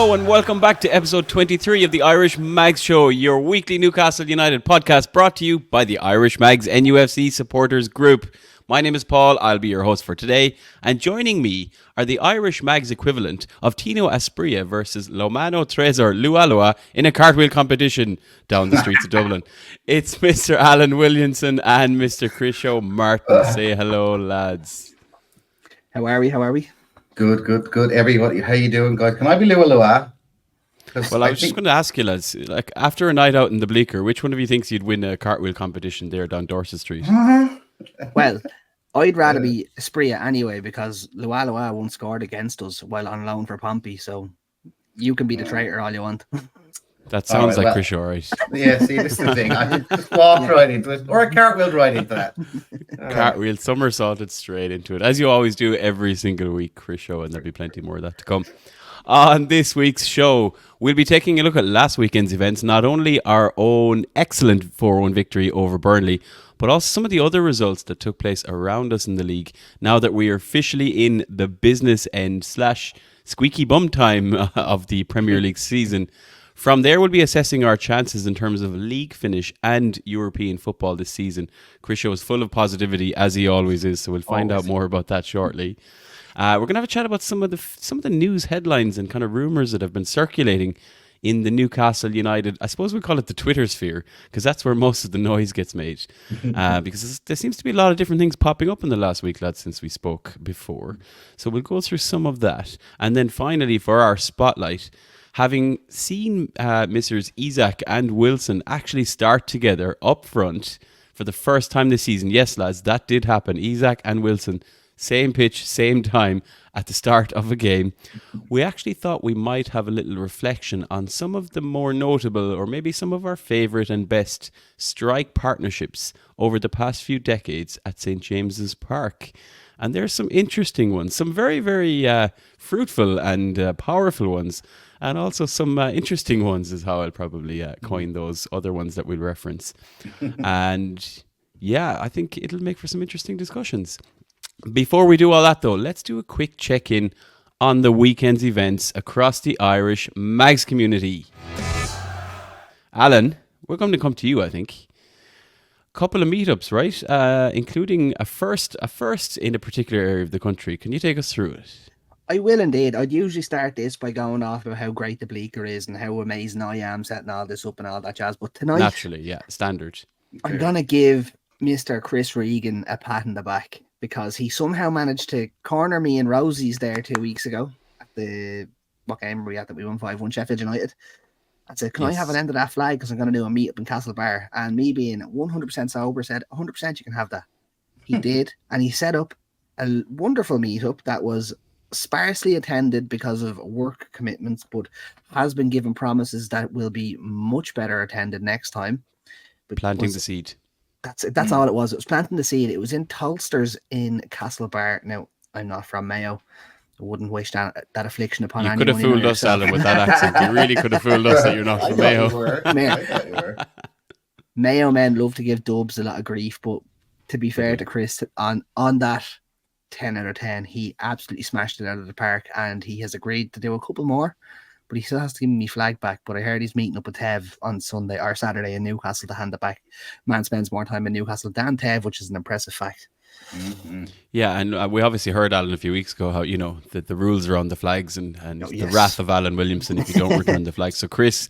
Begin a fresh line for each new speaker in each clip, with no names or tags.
Hello and welcome back to episode 23 of the Irish Mags Show, your weekly Newcastle United podcast brought to you by the Irish Mags NUFC supporters group. My name is Paul, I'll be your host for today, and joining me are the Irish Mags equivalent of Tino Asprilla versus Lomano Trezor Lualua in a cartwheel competition down the streets of Dublin. It's Mr. Alan Williamson and Mr. Chris Martin. Say hello, lads.
How are we?
Good. Everybody, how you doing, guys? Can I be Lualua?
Well, I was just going to ask you, lads, like after a night out in the Bleaker, which one of you thinks you'd win a cartwheel competition there down Dorset Street?
Well, I'd rather be Asprilla anyway, because Lualua once scored against us while on loan for Pompey, so you can be the traitor all you want.
That sounds like Chris, all right.
Yeah, see, this is the thing. I just walked right into it, or a cartwheel right into that.
Cartwheel somersaulted straight into it, as you always do every single week, Chris, and there'll be plenty more of that to come. On this week's show, we'll be taking a look at last weekend's events, not only our own excellent 4-1 victory over Burnley, but also some of the other results that took place around us in the league, now that we are officially in the business end / squeaky bum time of the Premier League season. From there, we'll be assessing our chances in terms of league finish and European football this season. Chris is full of positivity, as he always is, so we'll find out more about that shortly. We're going to have a chat about some of the news headlines and kind of rumours that have been circulating in the Newcastle United, I suppose we call it the Twitter sphere, because that's where most of the noise gets made. Because there seems to be a lot of different things popping up in the last week, lads, since we spoke before. So we'll go through some of that. And then finally, for our spotlight, having seen Messrs. Isak and Wilson actually start together up front for the first time this season. Yes, lads, that did happen. Isak and Wilson, same pitch, same time at the start of a game. We actually thought we might have a little reflection on some of the more notable, or maybe some of our favourite and best strike partnerships over the past few decades at St. James's Park. And there's some interesting ones, some very, very fruitful and powerful ones. And also some interesting ones is how I'll probably coin those other ones that we'll reference. And yeah, I think it'll make for some interesting discussions. Before we do all that though, let's do a quick check-in on the weekend's events across the Irish Mags community. Alan, we're going to come to you, I think. Couple of meetups, right? Including a first in a particular area of the country. Can you take us through it?
I will indeed. I'd usually start this by going off about how great the Bleaker is and how amazing I am setting all this up and all that jazz. But tonight,
naturally, yeah, standard.
I'm going to give Mr. Chris Regan a pat on the back because he somehow managed to corner me in Rosie's there 2 weeks ago at what game were we at that we won 5-1 Sheffield United. I said, can I have an end of that flag because I'm going to do a meet-up in Castlebar? And me being 100% sober said, 100% you can have that. He did, and he set up a wonderful meet-up that was sparsely attended because of work commitments, but has been given promises that will be much better attended next time. But
planting the seed.
That's all it was. It was planting the seed. It was in Tolsters in Castlebar. Now, I'm not from Mayo. I wouldn't wish that affliction upon anyone.
You could have fooled us, Alan, with that accent. You really could have fooled us that you're not from Mayo.
Mayo men love to give Dubs a lot of grief, but to be fair to Chris, on that 10 out of 10, he absolutely smashed it out of the park, and he has agreed to do a couple more, but he still has to give me flag back. But I heard he's meeting up with Tev on Sunday or Saturday in Newcastle to hand it back. Man spends more time in Newcastle than Tev, which is an impressive fact.
Mm-hmm.
Yeah, and we obviously heard, Alan, a few weeks ago how, you know, the rules around the flags and the wrath of Alan Williamson if you don't return the flags. So Chris,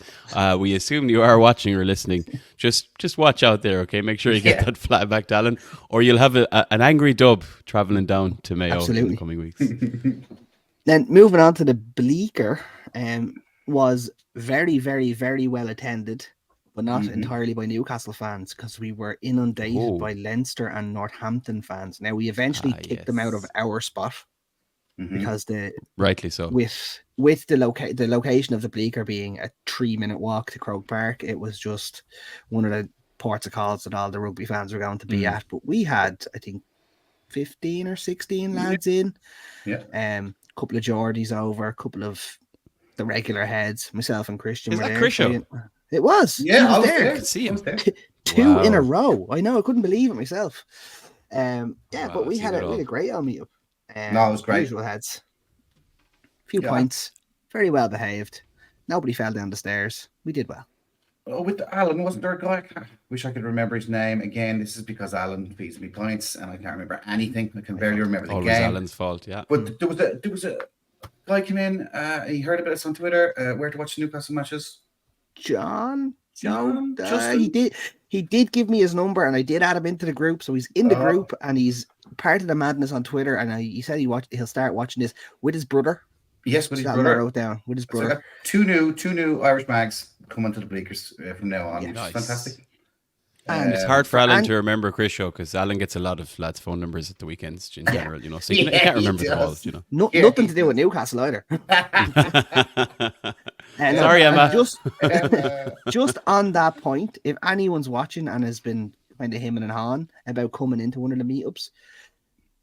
we assume you are watching or listening. Just watch out there, okay? Make sure you get that flag back to Alan, or you'll have an angry dub travelling down to Mayo in the coming weeks.
Then moving on to the Bleaker, was very, very, very well attended, but not entirely by Newcastle fans, because we were inundated by Leinster and Northampton fans. Now, we eventually kicked them out of our spot because
rightly so.
With the location of the Bleaker being a 3-minute walk to Croke Park, it was just one of the ports of calls that all the rugby fans were going to be at. But we had, I think, 15 or 16 lads in.
Yeah.
Couple of Geordies over, a couple of the regular heads, myself and Christian.
Is
were
that
there.
Christian?
It was.
Yeah, I was
I
there.
could see him.
Two in a row. I know. I couldn't believe it myself. But we had a great old meetup.
No, it was great.
Usual heads. A few pints. Very well behaved. Nobody fell down the stairs. We did well.
Oh, with Alan, wasn't there a guy? I wish I could remember his name. Again, this is because Alan feeds me points and I can't remember anything. I can barely remember the
Always
game.
Alan's fault, yeah.
But there was a guy came in, he heard about us on Twitter, where to watch Newcastle matches.
John,
Justin?
he did give me his number, and I did add him into the group. So he's in the group, and he's part of the madness on Twitter. And he said he'll start watching this with his brother.
Yes, with his
That I
brother.
wrote down with his
So I
brother.
got two new Irish mags coming to the Bleakers from now on.
Yeah.
Which
Nice.
is fantastic.
And
It's hard for Alan to remember Chris Show because Alan gets a lot of lads' phone numbers at the weekends in general, you know. So you
Yeah,
can't
he
remember them all,
does.
you know.
nothing to do with Newcastle either.
Sorry, Emma.
Just on that point, if anyone's watching and has been kind of hemming and hawing about coming into one of the meetups,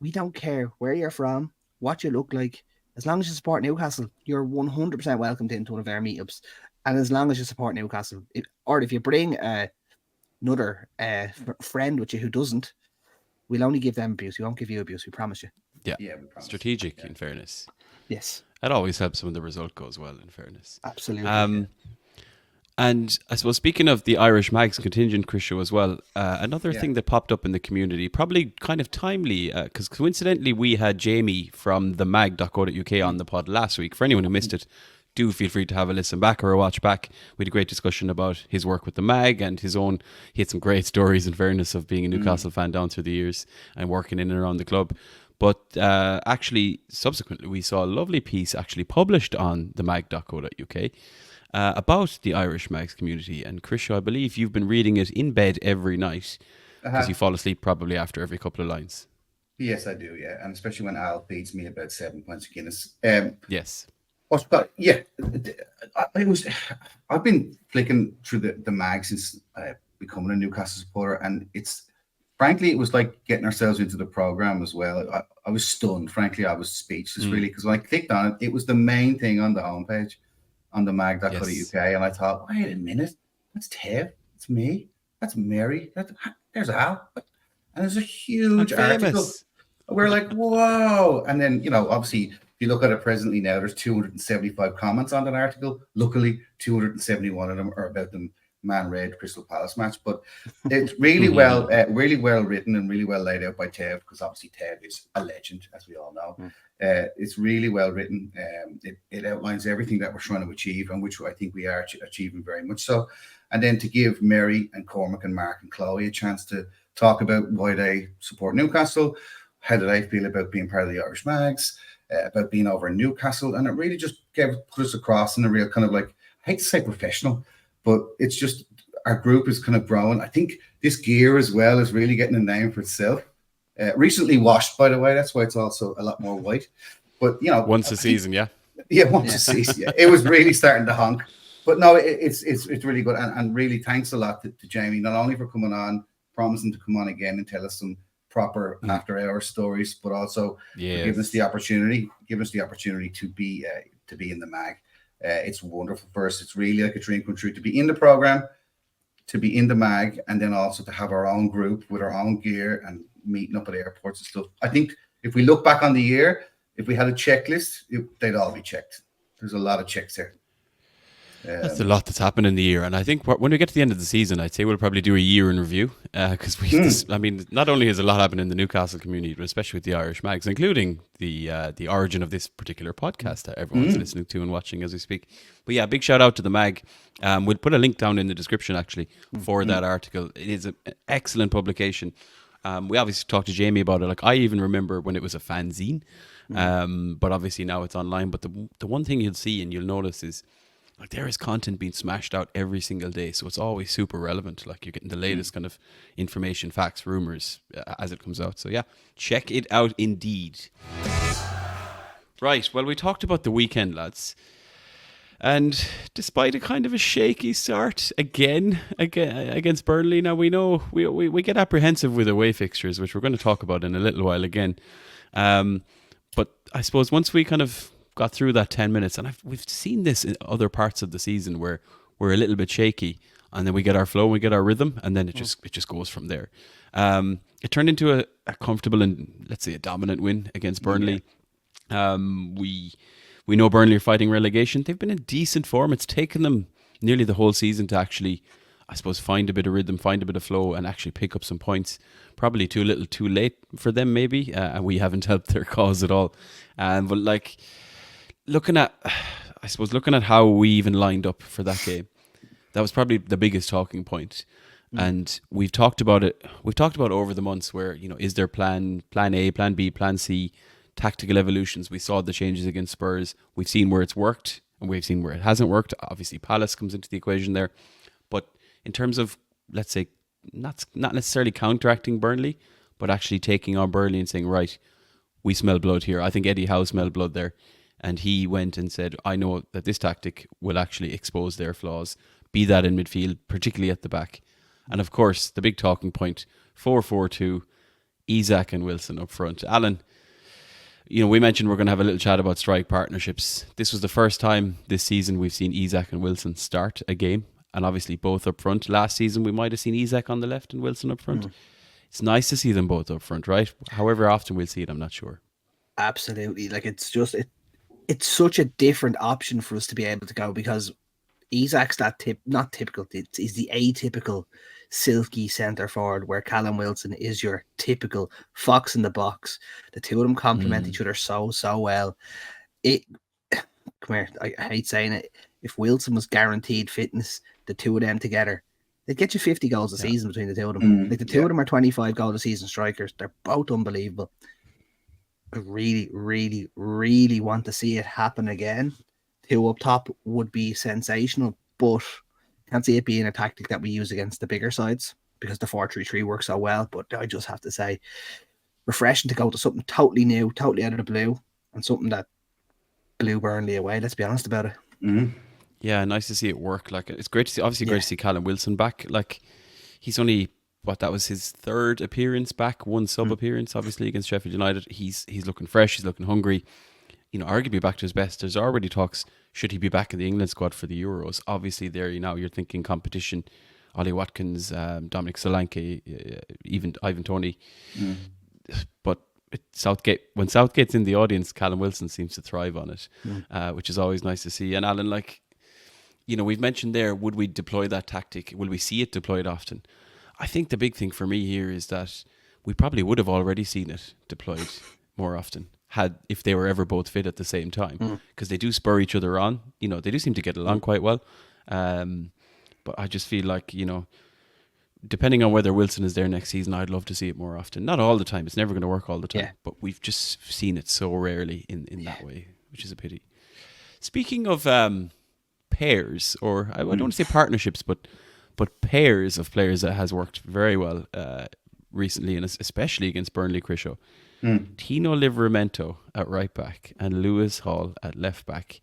we don't care where you're from, what you look like. As long as you support Newcastle, you're 100% welcomed into one of our meetups. And as long as you support Newcastle, or if you bring another friend with you who doesn't, we'll only give them abuse. We won't give you abuse. We promise you.
Yeah,
we promise.
strategic, in fairness.
Yes,
That always helps when the result goes well, in fairness.
absolutely.
And I suppose speaking of the Irish Mags contingent, Chris Show as well, another thing that popped up in the community, probably kind of timely, because coincidentally we had Jamie from the mag.co.uk on the pod last week. For anyone who missed it, do feel free to have a listen back or a watch back. We had a great discussion about his work with the mag and his own. He had some great stories, in fairness, of being a Newcastle fan down through the years and working in and around the club. But actually, subsequently, we saw a lovely piece actually published on the mag.co.uk about the Irish Mags community. And Chris, I believe you've been reading it in bed every night because you fall asleep probably after every couple of lines.
Yes, I do, yeah. And especially when Al feeds me about 7 pints of Guinness.
Yes.
But yeah, I've been flicking through the mag since becoming a Newcastle supporter, and frankly, it was like getting ourselves into the program as well. I was stunned. Frankly, I was speechless, really, because when I clicked on it, it was the main thing on the homepage on the mag.co.uk, and I thought, wait a minute, that's Tev, that's me, that's Mary, there's Al, and there's a huge article. We're like, whoa! And then, obviously, if you look at it presently now, there's 275 comments on that article. Luckily, 271 of them are about the Man Red Crystal Palace match, but it's really well written and really well laid out by Tev, because obviously Tev is a legend, as we all know. It's really well written. It outlines everything that we're trying to achieve, and which I think we are achieving very much so. And then to give Mary and Cormac and Mark and Chloe a chance to talk about why they support Newcastle, how do they feel about being part of the Irish Mags, about being over in Newcastle, and it really just put us across in a real kind of, like, I hate to say professional, but it's just our group is kind of growing. I think this gear as well is really getting a name for itself. Recently washed, by the way. That's why it's also a lot more white. But
once a season, yeah.
Yeah, once a season. Yeah, it was really starting to honk. But no, it's really good, and really thanks a lot to Jamie, not only for coming on, promising to come on again and tell us some proper after-hour stories, but also giving us the opportunity to be in the mag. It's wonderful for us. It's really like a dream come true to be in the program, to be in the mag, and then also to have our own group with our own gear and meeting up at airports and stuff. I think if we look back on the year, if we had a checklist, they'd all be checked. There's a lot of checks there.
That's a lot that's happened in the year, and I think when we get to the end of the season, I'd say we'll probably do a year in review, because I mean, not only has a lot happened in the Newcastle community, but especially with the Irish Mags, including the origin of this particular podcast that everyone's listening to and watching as we speak. But yeah, big shout out to the Mag. We'll put a link down in the description actually for that article. It is an excellent publication. We obviously talked to Jamie about it. Like, I even remember when it was a fanzine, but obviously now it's online. But the one thing you'll see and you'll notice is, like, there is content being smashed out every single day, so it's always super relevant. Like, you're getting the latest kind of information, facts, rumors as it comes out. So yeah, check it out indeed. Right, well, we talked about the weekend, lads, and despite a kind of a shaky start again against Burnley, now we know we get apprehensive with away fixtures, which we're going to talk about in a little while again. But I suppose once we kind of got through that 10 minutes, and we've seen this in other parts of the season where we're a little bit shaky, and then we get our flow, we get our rhythm, and then it just goes from there. It turned into a comfortable and, let's say, a dominant win against Burnley. We know Burnley are fighting relegation. They've been in decent form. It's taken them nearly the whole season to actually, I suppose, find a bit of rhythm, find a bit of flow, and actually pick up some points. Probably too little, too late for them, maybe. And we haven't helped their cause at all. But like, looking at how we even lined up for that game, that was probably the biggest talking point. And we've talked about it. We've talked about over the months where, is there plan A, plan B, plan C, tactical evolutions. We saw the changes against Spurs. We've seen where it's worked and we've seen where it hasn't worked. Obviously, Palace comes into the equation there. But in terms of, let's say, not necessarily counteracting Burnley, but actually taking on Burnley and saying, right, we smell blood here. I think Eddie Howe smelled blood there. And he went and said, I know that this tactic will actually expose their flaws, be that in midfield, particularly at the back. And of course, the big talking point, 4-4-2, Isak and Wilson up front. Alan, we mentioned we're going to have a little chat about strike partnerships. This was the first time this season we've seen Isak and Wilson start a game, and obviously both up front. Last season we might have seen Isak on the left and Wilson up front. It's nice to see them both up front, right? However often we'll see it, I'm not sure.
Absolutely. Like, it's just it's such a different option for us to be able to go, because Isak's not typical. He's the atypical silky centre forward, where Callum Wilson is your typical fox in the box. The two of them complement each other so well. Come here, I hate saying it. If Wilson was guaranteed fitness, the two of them together, they'd get you 50 goals a season between the two of them. Like, the two of them are 25 goal a season strikers. They're both unbelievable. I really, really, really want to see it happen again. Two up top would be sensational, but can't see it being a tactic that we use against the bigger sides, because the 4-3-3 works so well. But I just have to say, refreshing to go to something totally new, totally out of the blue, and something that blew Burnley away. Let's be honest about it.
Yeah, nice to see it work. Like, it's great to see. Obviously, great to see Callum Wilson back. Like, he's only that was his third appearance back, one sub appearance, obviously against Sheffield United. He's looking fresh. He's looking hungry. Arguably back to his best. There's already talks, should he be back in the England squad for the Euros? Obviously, there you're thinking competition. Ollie Watkins, Dominic Solanke, even Ivan Toney. But when Southgate's in the audience, Callum Wilson seems to thrive on it, which is always nice to see. And Alan, we've mentioned there, would we deploy that tactic? Will we see it deployed often? I think the big thing for me here is that we probably would have already seen it deployed more often, if they were ever both fit at the same time, because they do spur each other on. They do seem to get along quite well. But I just feel like, depending on whether Wilson is there next season, I'd love to see it more often. Not all the time. It's never going to work all the time. But we've just seen it so rarely in that way, which is a pity. Speaking of pairs, or I don't want to say partnerships, but pairs of players that has worked very well recently, and especially against Burnley, Crisho. Tino Livramento at right back and Lewis Hall at left back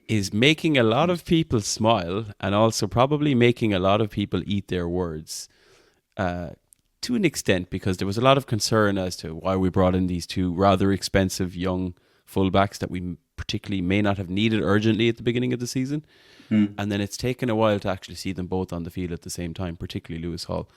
is making a lot of people smile, and also probably making a lot of people eat their words to an extent, because there was a lot of concern as to why we brought in these two rather expensive young fullbacks that we particularly may not have needed urgently at the beginning of the season. And then it's taken a while to actually see them both on the field at the same time, particularly Lewis Hall.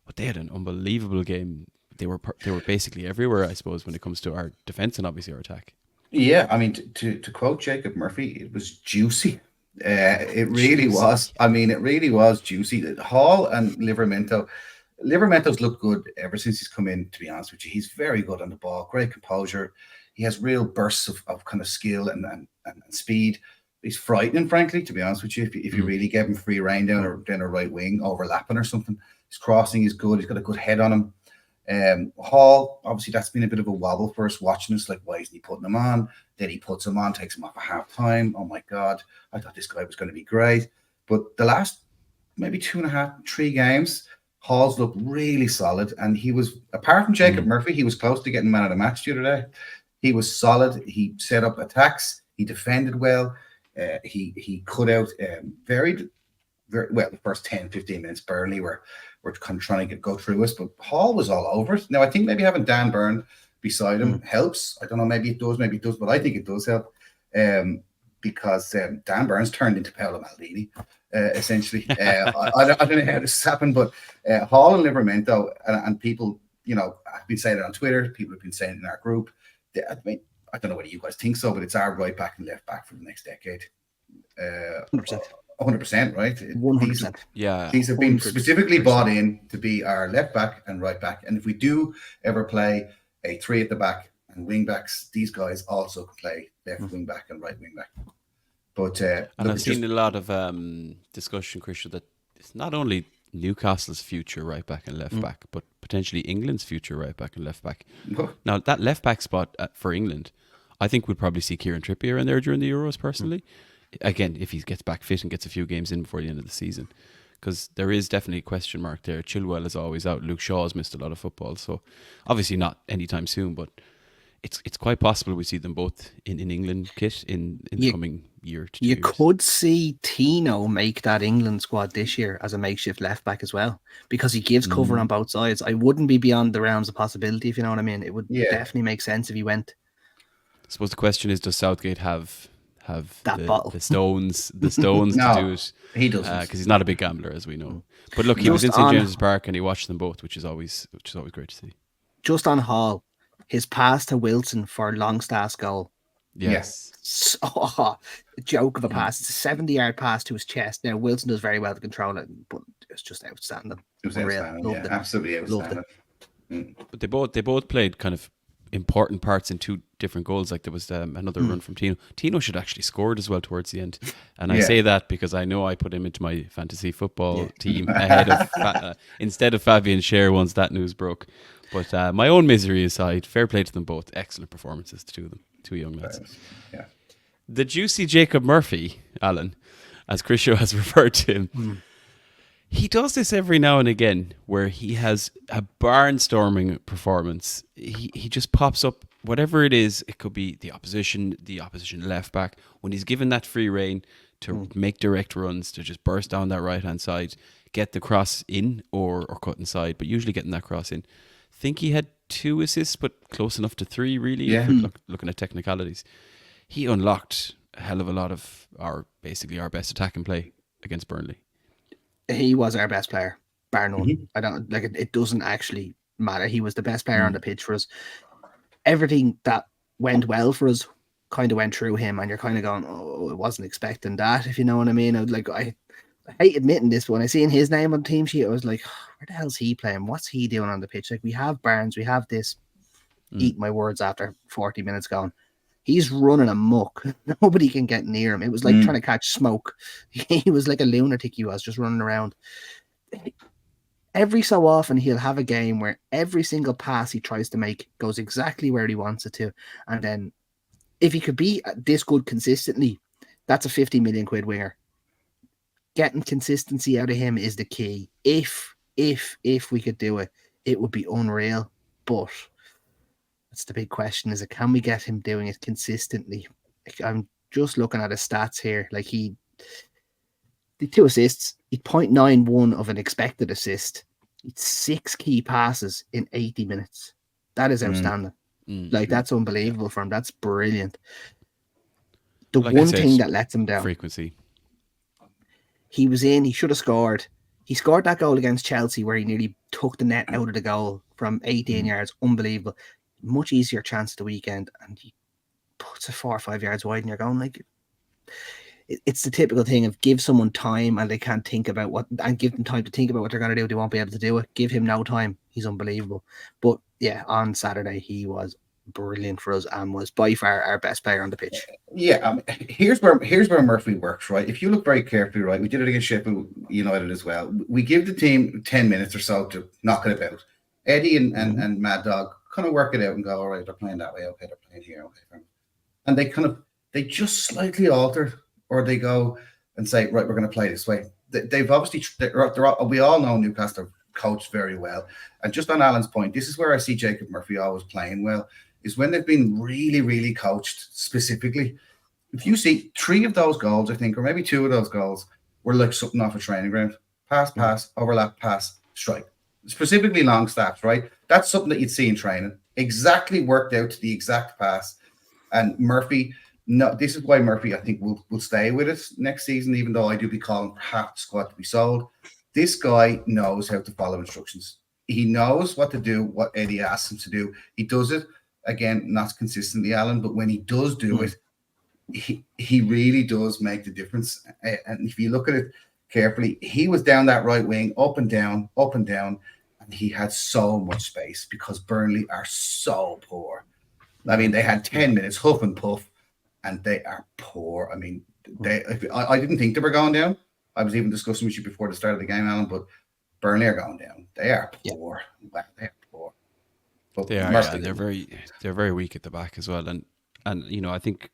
But they had an unbelievable game. They were basically everywhere, I suppose, when it comes to our defence and obviously our attack.
Yeah, I mean, to quote Jacob Murphy, it was juicy. It really was. I mean, it really was juicy. Hall and Livramento's looked good ever since he's come in, to be honest with you. He's very good on the ball, great composure. He has real bursts of kind of skill and speed. He's frightening, frankly, to be honest with you. If you really give him free rein down a right wing, overlapping or something, his crossing is good. He's got a good head on him. Hall, obviously, that's been a bit of a wobble for us watching us. Like, why isn't he putting him on? Then he puts him on, takes him off at half time. Oh my God, I thought this guy was going to be great. But the last maybe 2.5, 3 games, Hall's looked really solid. And he was, apart from Jacob Murphy, he was close to getting man of the match the other day. He was solid. He set up attacks. He defended well. He cut out very well the first 10, 15 minutes. Burnley were kind of trying to go through us, but Hall was all over it. Now, I think maybe having Dan Burn beside him helps. I don't know, maybe it does, but I think it does help because Dan Burns turned into Paolo Maldini, essentially. I don't know how this happened, but Hall and Livramento, and people, have been saying it on Twitter, people have been saying it in our group. I mean, I don't know whether you guys think so, but it's our right back and left back for the next decade.
100%.
100%, right?
100%.
Yeah.
These have been
100%.
specifically bought in to be our left back and right back. And if we do ever play a 3 at the back and wing backs, these guys also can play left wing back and right wing back. But
and I've seen a lot of discussion, Christian, that it's not only Newcastle's future right back and left back, but potentially England's future right back and left back. Now, that left back spot for England, I think we'll probably see Kieran Trippier in there during the Euros, personally. Again, if he gets back fit and gets a few games in before the end of the season. Because there is definitely a question mark there. Chilwell is always out. Luke Shaw's missed a lot of football. So, obviously not anytime soon, but it's quite possible we see them both in England kit in the coming year to 2 years.
You could see Tino make that England squad this year as a makeshift left back as well, because he gives cover on both sides. I wouldn't be beyond the realms of possibility, if you know what I mean. It would definitely make sense if he went.
I suppose the question is, does Southgate have the stones
No,
to do it?
He doesn't,
because he's not a big gambler, as we know. But look, he was in St James's Park and he watched them both, which is always great to see.
Just on Hall, his pass to Wilson for Longstaff's goal.
Yes.
A joke of a pass. It's a 70-yard pass to his chest. Now, Wilson does very well to control it, but it's just outstanding.
It was outstanding. Absolutely outstanding.
But they both played kind of important parts in two different goals. Like there was another run from Tino. Tino should actually scored as well towards the end. And I say that because I know I put him into my fantasy football team ahead of instead of Fabian Scher once that news broke. But my own misery aside, fair play to them both. Excellent performances, the two of them. Two young lads.
Yeah.
The juicy Jacob Murphy, Alan, as Chrisio has referred to him, he does this every now and again where he has a barnstorming performance. He just pops up, whatever it is. It could be the opposition left back. When he's given that free rein to make direct runs, to just burst down that right-hand side, get the cross in or cut inside, but usually getting that cross in. Think he had 2 assists, but close enough to 3, really.
Yeah.
Looking at technicalities, he unlocked a hell of a lot of our best attack and play against Burnley.
He was our best player, bar none. I don't like it. It doesn't actually matter. He was the best player on the pitch for us. Everything that went well for us kind of went through him, and you're kind of going, "Oh, I wasn't expecting that." If you know what I mean. I hate admitting this, but when I seen his name on the team sheet, I was like, where the hell's he playing? What's he doing on the pitch? Like, we have Barnes, we have this. Eat my words after 40 minutes gone. He's running amok. Nobody can get near him. It was like trying to catch smoke. He was like a lunatic. He was just running around. Every so often, he'll have a game where every single pass he tries to make goes exactly where he wants it to. And then if he could be this good consistently, that's a 50 million quid winger. Getting consistency out of him is the key. If we could do it, it would be unreal. But that's the big question: is it, can we get him doing it consistently? I'm just looking at his stats here. Like the 2 assists, he 0.91 of an expected assist. It's 6 key passes in 80 minutes. That is outstanding. That's unbelievable for him. That's brilliant. The one thing that lets him down,
frequency.
He was in, he should have scored. He scored that goal against Chelsea where he nearly took the net out of the goal from 18 yards. Unbelievable. Much easier chance of the weekend, and he puts it 4 or 5 yards wide, and you're going like, it's the typical thing of give someone time and they can't think about and give them time to think about what they're going to do. They won't be able to do it. Give him no time. He's unbelievable. But yeah, on Saturday, he was brilliant for us and was by far our best player on the pitch.
Yeah, here's where Murphy works, right? If you look very carefully, right, we did it against Sheffield United as well. We give the team 10 minutes or so to knock it about. Eddie and Mad Dog kind of work it out and go, all right, they're playing that way, okay, they're playing here, okay. And they just slightly alter, or they go and say, right, we're going to play this way. They've obviously, we all know Newcastle coached very well. And just on Alan's point, this is where I see Jacob Murphy always playing well, is when they've been really, really coached specifically. If you see 3 of those goals, I think, or maybe 2 of those goals were like something off a training ground. Pass, overlap, pass, strike. Specifically long snaps, right? That's something that you'd see in training. Exactly worked out to the exact pass. And Murphy, no, this is why Murphy, I think, will stay with us next season, even though I do be calling for half the squad to be sold. This guy knows how to follow instructions. He knows what to do, what Eddie asks him to do. He does it. Again, not consistently, Alan, but when he does do it, he really does make the difference. And if you look at it carefully, he was down that right wing, up and down, and he had so much space because Burnley are so poor. I mean, they had 10 minutes, huff and puff, and they are poor. I mean, I didn't think they were going down. I was even discussing with you before the start of the game, Alan, but Burnley are going down. They are poor. Wow, they are poor. But
they are. Yeah, they're very weak at the back as well. And you know, I think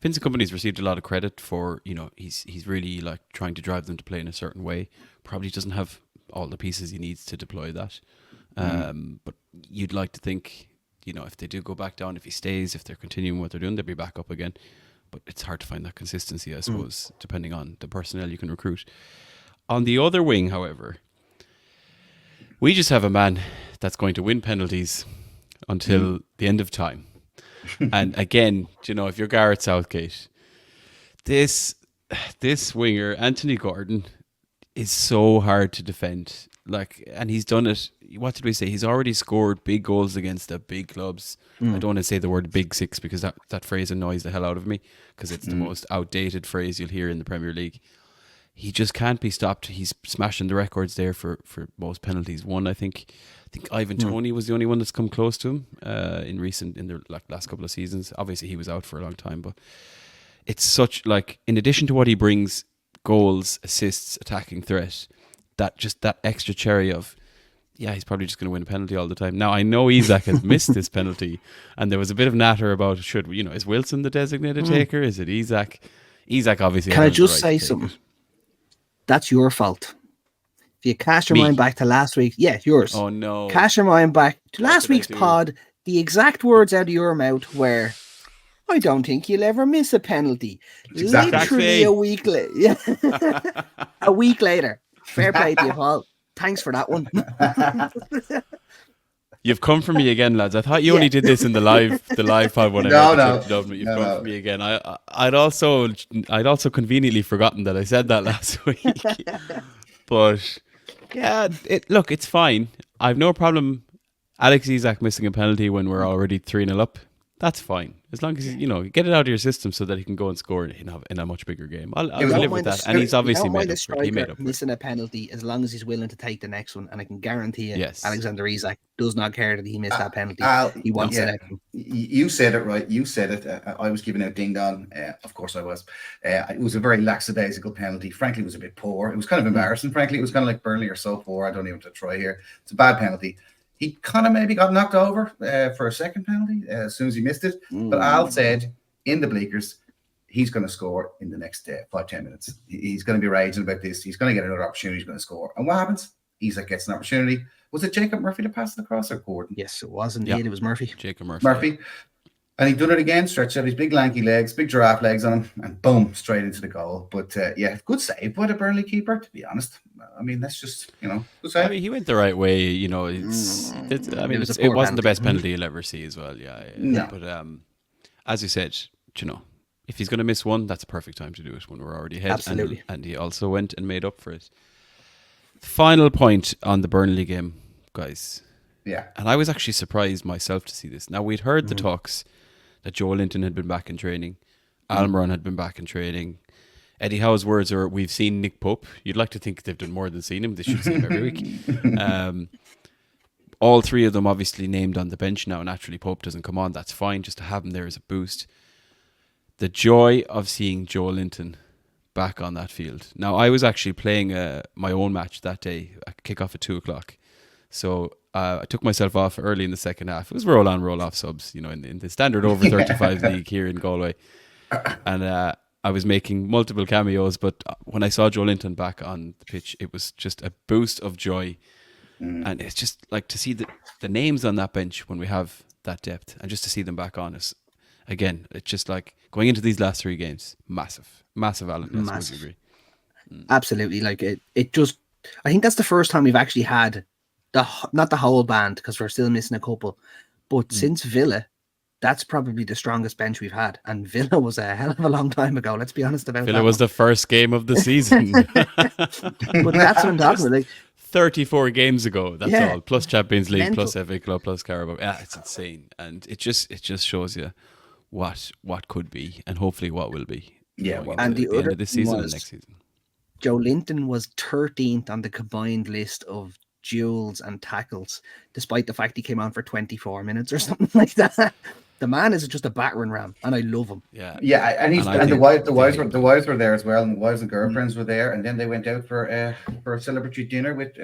Vincent Kompany's received a lot of credit for, you know, he's really like trying to drive them to play in a certain way. Probably doesn't have all the pieces he needs to deploy that. But you'd like to think, you know, if they do go back down, if he stays, if they're continuing what they're doing, they'll be back up again. But it's hard to find that consistency, I suppose, depending on the personnel you can recruit. On the other wing, however, we just have a man that's going to win penalties until the end of time. And again, you know, if you're Gareth Southgate, this winger, Anthony Gordon, is so hard to defend. Like, and he's done it. What did we say? He's already scored big goals against the big clubs. I don't want to say the word big six because that phrase annoys the hell out of me because it's the most outdated phrase you'll hear in the Premier League. He just can't be stopped. He's smashing the records there for most penalties won. I think Ivan Toney was the only one that's come close to him in the last couple of seasons. Obviously, he was out for a long time, but it's such like, in addition to what he brings, goals, assists, attacking threat, that extra cherry of, yeah, he's probably just going to win a penalty all the time. Now, I know Isak has missed this penalty, and there was a bit of natter about, is Wilson the designated taker? Is it Isak? Isak obviously.
Can I just say something? That's your fault. If you cast your mind back to last week, yours.
Oh no!
Cast your mind back to last week's pod. The exact words out of your mouth were, "I don't think you'll ever miss a penalty." Literally a week later. A week later. Fair play to you, Paul. Thanks for that one.
You've come for me again, lads. I thought you only did this in the live pod when
No.
You've come for me again. I'd also conveniently forgotten that I said that last week. But yeah, it's fine. I've no problem Alex Isak missing a penalty when we're already 3-0 up. That's fine. As long as you get it out of your system so that he can go and score in a much bigger game. I'll live with that. And he's obviously made up for it. He made up for
missing a penalty as long as he's willing to take the next one. And I can guarantee you, Alexander Isak does not care that he missed that penalty. He wants the next one.
You said it right. You said it. I was giving out ding dong. Of course I was. It was a very lackadaisical penalty. Frankly, it was a bit poor. It was kind of embarrassing. Frankly, it was kind of like Burnley are so poor. I don't even have to try here. It's a bad penalty. He kind of maybe got knocked over for a second penalty as soon as he missed it. But Al said in the bleakers, he's going to score in the next 5-10 minutes. He's going to be raging about this. He's going to get another opportunity. He's going to score. And what happens? Isak gets an opportunity. Was it Jacob Murphy to pass it across or Gordon?
Yes, it was indeed. It was Murphy.
Jacob Murphy.
Yeah. And he done it again, stretched out his big lanky legs, big giraffe legs on him, and boom, straight into the goal. But good save by the Burnley keeper, to be honest. I mean, that's just, good save.
I mean, he went the right way, it wasn't the best penalty you'll ever see as well,
No.
But as you said, if he's going to miss one, that's a perfect time to do it when we're already ahead.
Absolutely.
And he also went and made up for it. Final point on the Burnley game, guys.
Yeah.
And I was actually surprised myself to see this. Now, we'd heard the talks that Joe Linton had been back in training. Almiron had been back in training. Eddie Howe's words are, we've seen Nick Pope. You'd like to think they've done more than seen him. They should see him every week. All three of them obviously named on the bench now. Naturally, Pope doesn't come on. That's fine. Just to have him there as a boost. The joy of seeing Joe Linton back on that field. Now, I was actually playing my own match that day, a kickoff at 2:00. So I took myself off early in the second half. It was roll on, roll off subs, in the standard over 35 league here in Galway. And I was making multiple cameos, but when I saw Joe Linton back on the pitch, it was just a boost of joy. And it's just like to see the names on that bench when we have that depth, and just to see them back on us. Again, it's just like going into these last 3 games, massive, Alan. Massive. Would you agree?
Absolutely. Like it just, I think that's the first time we've actually had not the whole band, because we're still missing a couple, but since Villa, that's probably the strongest bench we've had. And Villa was a hell of a long time ago. Let's be honest about that.
Villa was the first game of the season.
But that's what I'm talking about. Like,
34 games ago. That's
Yeah.
all. Plus Champions League,
Mental.
plus FA Club, plus Carabao. Yeah, it's insane, and it just shows you what could be, and hopefully what will be.
Yeah,
going
well,
into
and the
the end
other
of this season and
was-
next season.
Joe Linton was 13th on the combined list of duels and tackles, despite the fact he came on for 24 minutes or something like that. The man is just a battering ram, and I love him.
Yeah,
and he's
And I
and the
think
wives were there as well, and the wives and girlfriends were there, and then they went out for a celebratory dinner with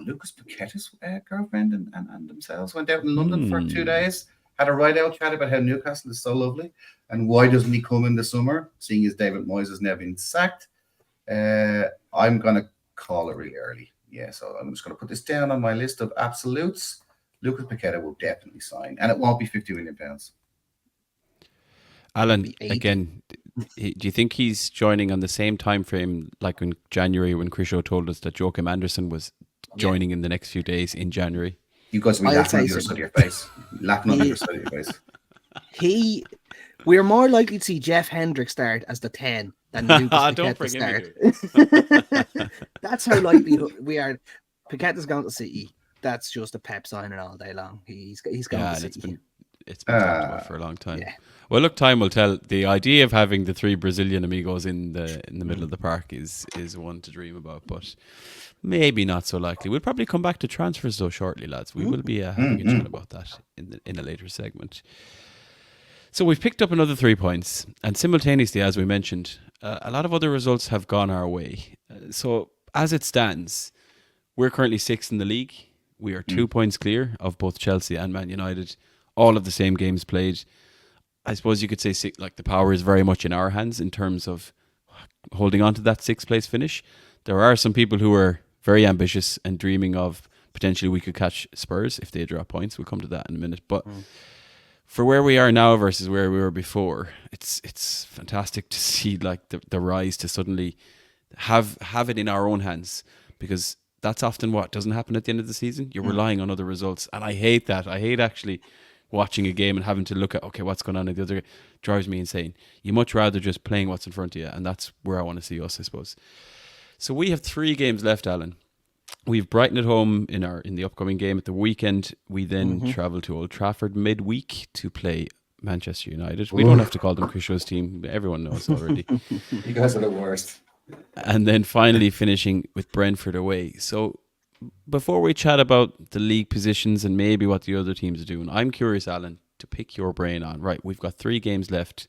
Lucas Paquetta's girlfriend and themselves went out in London for 2 days. Had a right out chat about how Newcastle is so lovely and why doesn't he come in the summer, seeing as David Moyes has now been sacked. I'm gonna call it really early. Yeah, so I'm just gonna put this down on my list of absolutes. Lucas Paqueta will definitely sign, and it won't be £50 million.
Alan,
Be 80.
again, do you think he's joining on the same time frame like in January when Chris O told us that Joachim Anderson was joining in the next few days in January?
You guys will be
I'll
laughing on
say
the other
so.
side of your face. Laughing on the other side of your face.
We're more likely to see Jeff Hendrick start as the 10 than Lucas
Don't
Paqueta
bring him
start.
into
That's how likely we are. Paqueta's gone to City. That's just a pep signing all day long. He's gone
Yeah,
to
and
City.
it's been talked about for a long time.
Yeah.
Well, look, time will tell. The idea of having the three Brazilian amigos in the middle of the park is one to dream about, but maybe not so likely. We'll probably come back to transfers though shortly, lads. We will be having a chat about that in a later segment. So we've picked up another 3 points, and simultaneously, as we mentioned, a lot of other results have gone our way. So as it stands, we're currently 6th in the league. We are 2 points clear of both Chelsea and Man United. All of the same games played. I suppose you could say the power is very much in our hands in terms of holding on to that 6th place finish. There are some people who are very ambitious and dreaming of potentially we could catch Spurs if they drop points. We'll come to that in a minute. But for where we are now versus where we were before, it's fantastic to see like the rise to suddenly have it in our own hands, because that's often what doesn't happen at the end of the season. You're relying on other results, and I hate that. I hate actually watching a game and having to look at, okay, what's going on in the other game. Drives me insane. You much rather just playing what's in front of you, and that's where I want to see us, I suppose. So we have 3 games left, Alan. We've Brighton at home in the upcoming game at the weekend. We then travel to Old Trafford midweek to play Manchester United. We don't have to call them Christo's team. Everyone knows already.
You guys are the worst.
And then finally finishing with Brentford away. So before we chat about the league positions and maybe what the other teams are doing, I'm curious, Alan, to pick your brain on. Right, we've got 3 games left.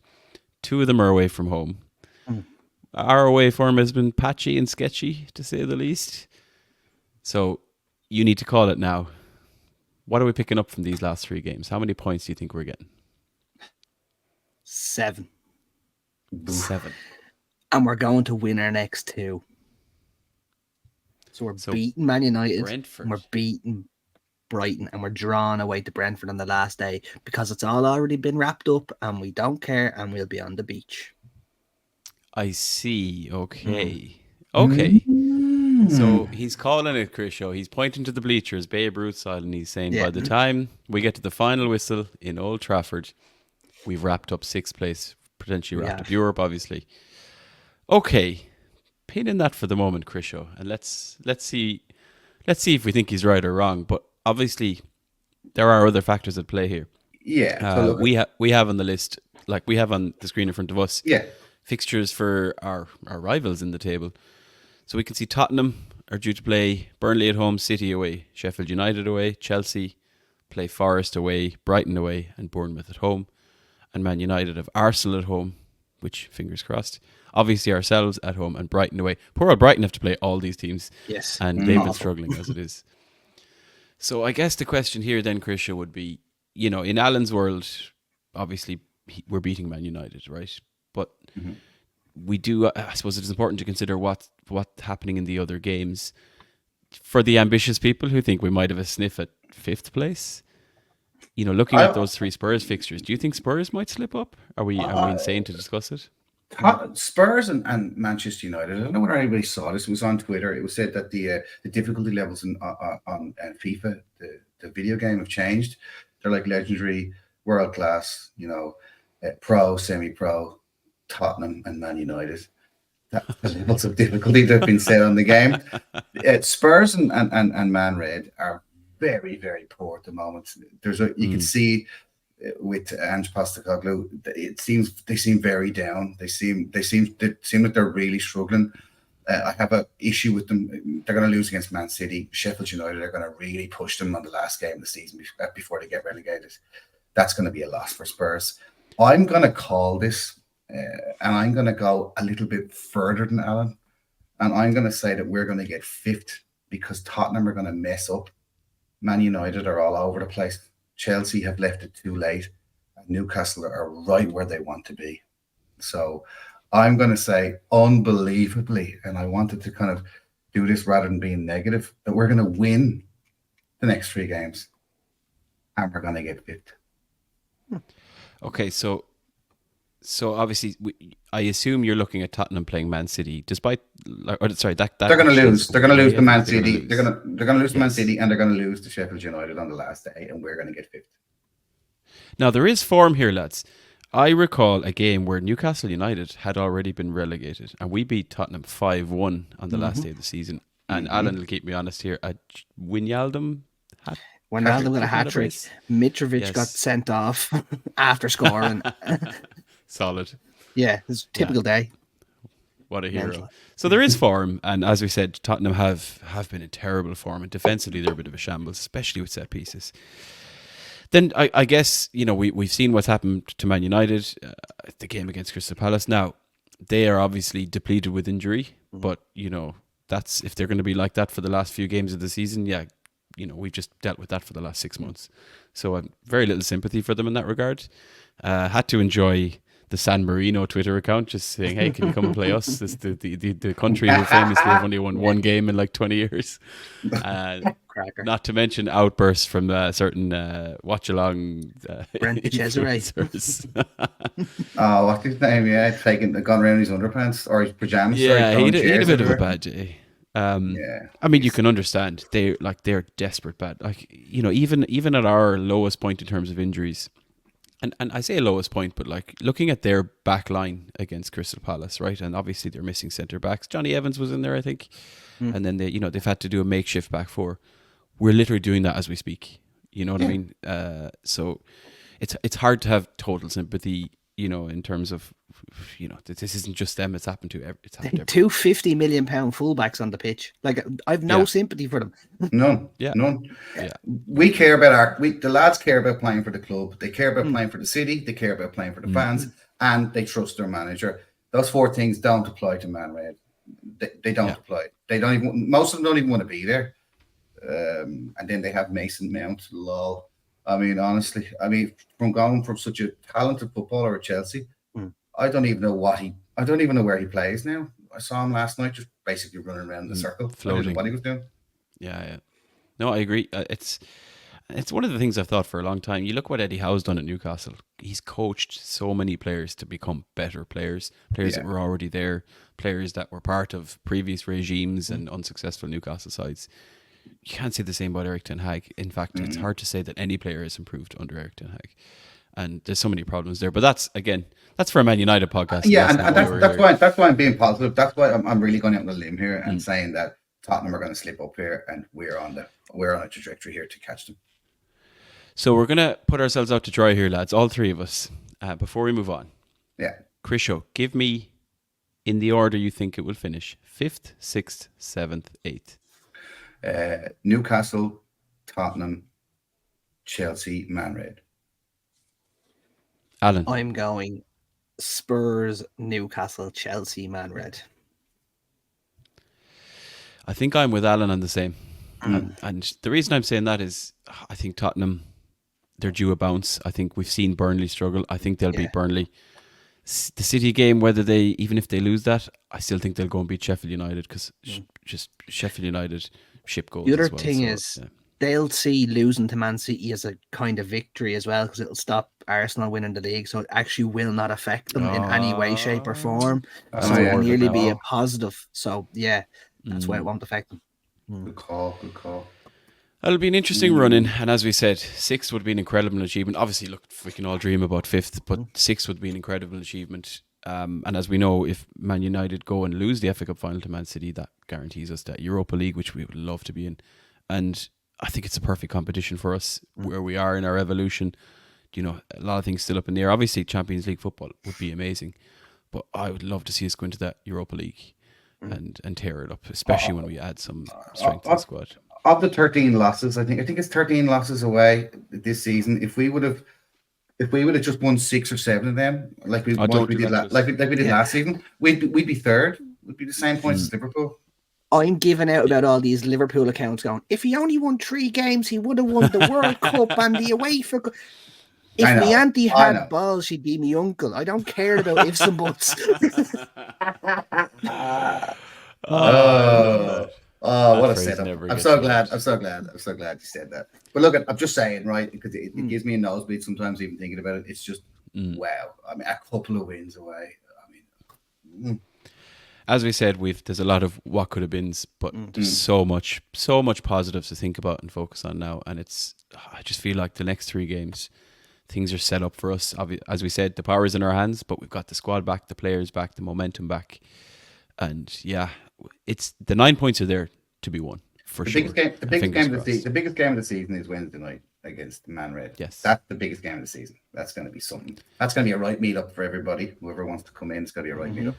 2 of them are away from home. Our away form has been patchy and sketchy, to say the least. So you need to call it now. What are we picking up from these last 3 games? How many points do you think we're getting?
7.
7.
And we're going to win our next 2. So we're beating Man United,
Brentford.
and we're beating Brighton, and we're drawn away to Brentford on the last day because it's all already been wrapped up and we don't care, and we'll be on the beach.
I see. Okay. Okay. So he's calling it, Chris Show. He's pointing to the bleachers, Babe Ruth style, and he's saying by the time we get to the final whistle in Old Trafford, we've wrapped up 6th place, potentially wrapped up Europe, obviously. Okay. Pin in that for the moment, Chris Show, and let's see if we think he's right or wrong. But obviously, there are other factors at play here.
Yeah.
We have on the list, like we have on the screen in front of us,
Yeah.
fixtures for our rivals in the table. So we can see Tottenham are due to play Burnley at home, City away, Sheffield United away, Chelsea play Forest away, Brighton away, and Bournemouth at home. And Man United have Arsenal at home, which, fingers crossed, obviously ourselves at home, and Brighton away. Poor old Brighton have to play all these teams.
Yes.
And they've been struggling as it is. So I guess the question here then, Krisha, would be, in Alan's world, obviously we're beating Man United, right? But we do, I suppose it is important to consider what's happening in the other games. For the ambitious people who think we might have a sniff at 5th place, looking at those 3 Spurs fixtures, do you think Spurs might slip up? Are we insane to discuss it?
Spurs and Manchester United. I don't know whether anybody saw this. It was on Twitter. It was said that the difficulty levels on FIFA, the video game, have changed. They're like legendary, world class, pro, semi-pro, Tottenham and Man United. the levels of difficulty that have been set on the game. Spurs and Man Red are very, very poor at the moment. You can see with Ange Postecoglou, they seem very down. They seem like they're really struggling. I have an issue with them. They're going to lose against Man City. Sheffield United are going to really push them on the last game of the season before they get relegated. That's going to be a loss for Spurs. I'm going to call this, and I'm going to go a little bit further than Alan, and I'm going to say that we're going to get fifth because Tottenham are going to mess up. Man United are all over the place. Chelsea have left it too late, and Newcastle are right where they want to be. So I'm going to say unbelievably, and I wanted to kind of do this rather than being negative, that we're going to win the next 3 games, and we're going to get fifth.
Okay, so obviously, I assume you're looking at Tottenham playing Man City, despite. Sorry, that
they're going to lose. They're going to lose to Man
They're
City.
gonna
They're going to lose to Man City, and they're going to lose to Sheffield United on the last day, and we're going to get fifth.
Now there is form here, lads. I recall a game where Newcastle United had already been relegated, and we beat Tottenham 5-1 on the last day of the season. And Alan will keep me honest here. Wijnaldum had.
Wijnaldum got a hat-trick. Mitrovic got sent off after scoring.
Solid.
Yeah, it's a typical day.
What a hero. So there is form, and as we said, Tottenham have been in terrible form, and defensively they're a bit of a shambles, especially with set pieces. Then I guess, we've seen what's happened to Man United, the game against Crystal Palace. Now, they are obviously depleted with injury, but, that's if they're going to be like that for the last few games of the season, we've just dealt with that for the last 6 months. So I've very little sympathy for them in that regard. Had to enjoy the San Marino Twitter account just saying, hey, can you come and play us? This the country who famously have only won 1 game in like 20 years. Not to mention outbursts from certain watch-along
Brent Cesare.
Oh, what's his name? Yeah, gone around his underpants or his pajamas.
Yeah, he had a bit of a bad day. I mean, you can understand they're desperate bad. Like, even at our lowest point in terms of injuries, and I say lowest point, but like looking at their back line against Crystal Palace, right? And obviously they're missing centre backs. Johnny Evans was in there, I think, and then they've had to do a makeshift back four. We're literally doing that as we speak. You know what I mean? So it's hard to have total sympathy, in terms of, this isn't just them. It's happened to everyone.
2 £50 million fullbacks on the pitch. Like, I've no sympathy for them.
None.
Yeah.
None.
Yeah.
We care about the lads care about playing for the club. They care about playing for the city. They care about playing for the fans, and they trust their manager. Those 4 things don't apply to Man Red. They don't apply. They don't even. Most of them don't even want to be there. And then they have Mason Mount. Lol. I mean, honestly, from going from such a talented footballer at Chelsea, I don't even know where he plays now. I saw him last night, just basically running around the circle, floating. I don't know what he was doing.
Yeah. No, I agree. It's one of the things I've thought for a long time. You look what Eddie Howe's done at Newcastle. He's coached so many players to become better players that were already there, players that were part of previous regimes and unsuccessful Newcastle sides. You can't say the same about Erik ten Hag. In fact, it's hard to say that any player has improved under Erik ten Hag. And there's so many problems there. But that's for a Man United podcast.
Yeah, and that's why I'm being positive. That's why I'm really going out on a limb here and saying that Tottenham are going to slip up here, and we're on a trajectory here to catch them.
So we're going to put ourselves out to dry here, lads, all 3 of us. Before we move on.
Yeah.
Krisho, give me, in the order you think it will finish, 5th, 6th, 7th, 8th.
Newcastle, Tottenham, Chelsea, Man Red.
Alan.
I'm going Spurs, Newcastle, Chelsea, Man Red.
I think I'm with Alan on the same. And the reason I'm saying that is I think Tottenham, they're due a bounce. I think we've seen Burnley struggle. I think they'll beat Burnley. The City game, even if they lose that, I still think they'll go and beat Sheffield United because just Sheffield United ship goals.
The other thing is they'll see losing to Man City as a kind of victory as well because it'll stop Arsenal winning the league, so it actually will not affect them in any way, shape or form. So it'll nearly be a positive. So that's why it won't affect them.
Good call.
That'll be an interesting run-in, and as we said, 6th would be an incredible achievement. Obviously, look, we can all dream about 5th, but 6th would be an incredible achievement. And as we know, if Man United go and lose the FA Cup final to Man City, that guarantees us that Europa League, which we would love to be in. And I think it's a perfect competition for us where we are in our evolution. You know, a lot of things still up in the air. Obviously, Champions League football would be amazing, but I would love to see us go into that Europa League and tear it up, especially when we add some strength to the squad.
Of the 13 losses, I think it's 13 losses away this season. If we would have just won 6 or 7 of them, like we did last season, we'd be third. We'd be the same points as Liverpool.
I'm giving out about all these Liverpool accounts going, if he only won 3 games, he would have won the World Cup and the UEFA Cup. If my auntie had balls, she'd be my uncle. I don't care about ifs and buts.
What a setup. I'm so glad you said that. But look, I'm just saying, right, because it gives me a nosebleed sometimes even thinking about it. It's just, wow. I mean, a couple of wins away. I mean,
as we said, there's a lot of what could have been, but there's so much positives to think about and focus on now. And I just feel like the next 3 games, things are set up for us. As we said, the power is in our hands, but we've got the squad back, the players back, the momentum back. And yeah, it's the 9 points are there to be won for sure.
The biggest game of the season is Wednesday night against Man Red.
Yes,
that's the biggest game of the season. That's going to be something. That's going to be a right meet-up for everybody. Whoever wants to come in, it's going to be a right meet-up.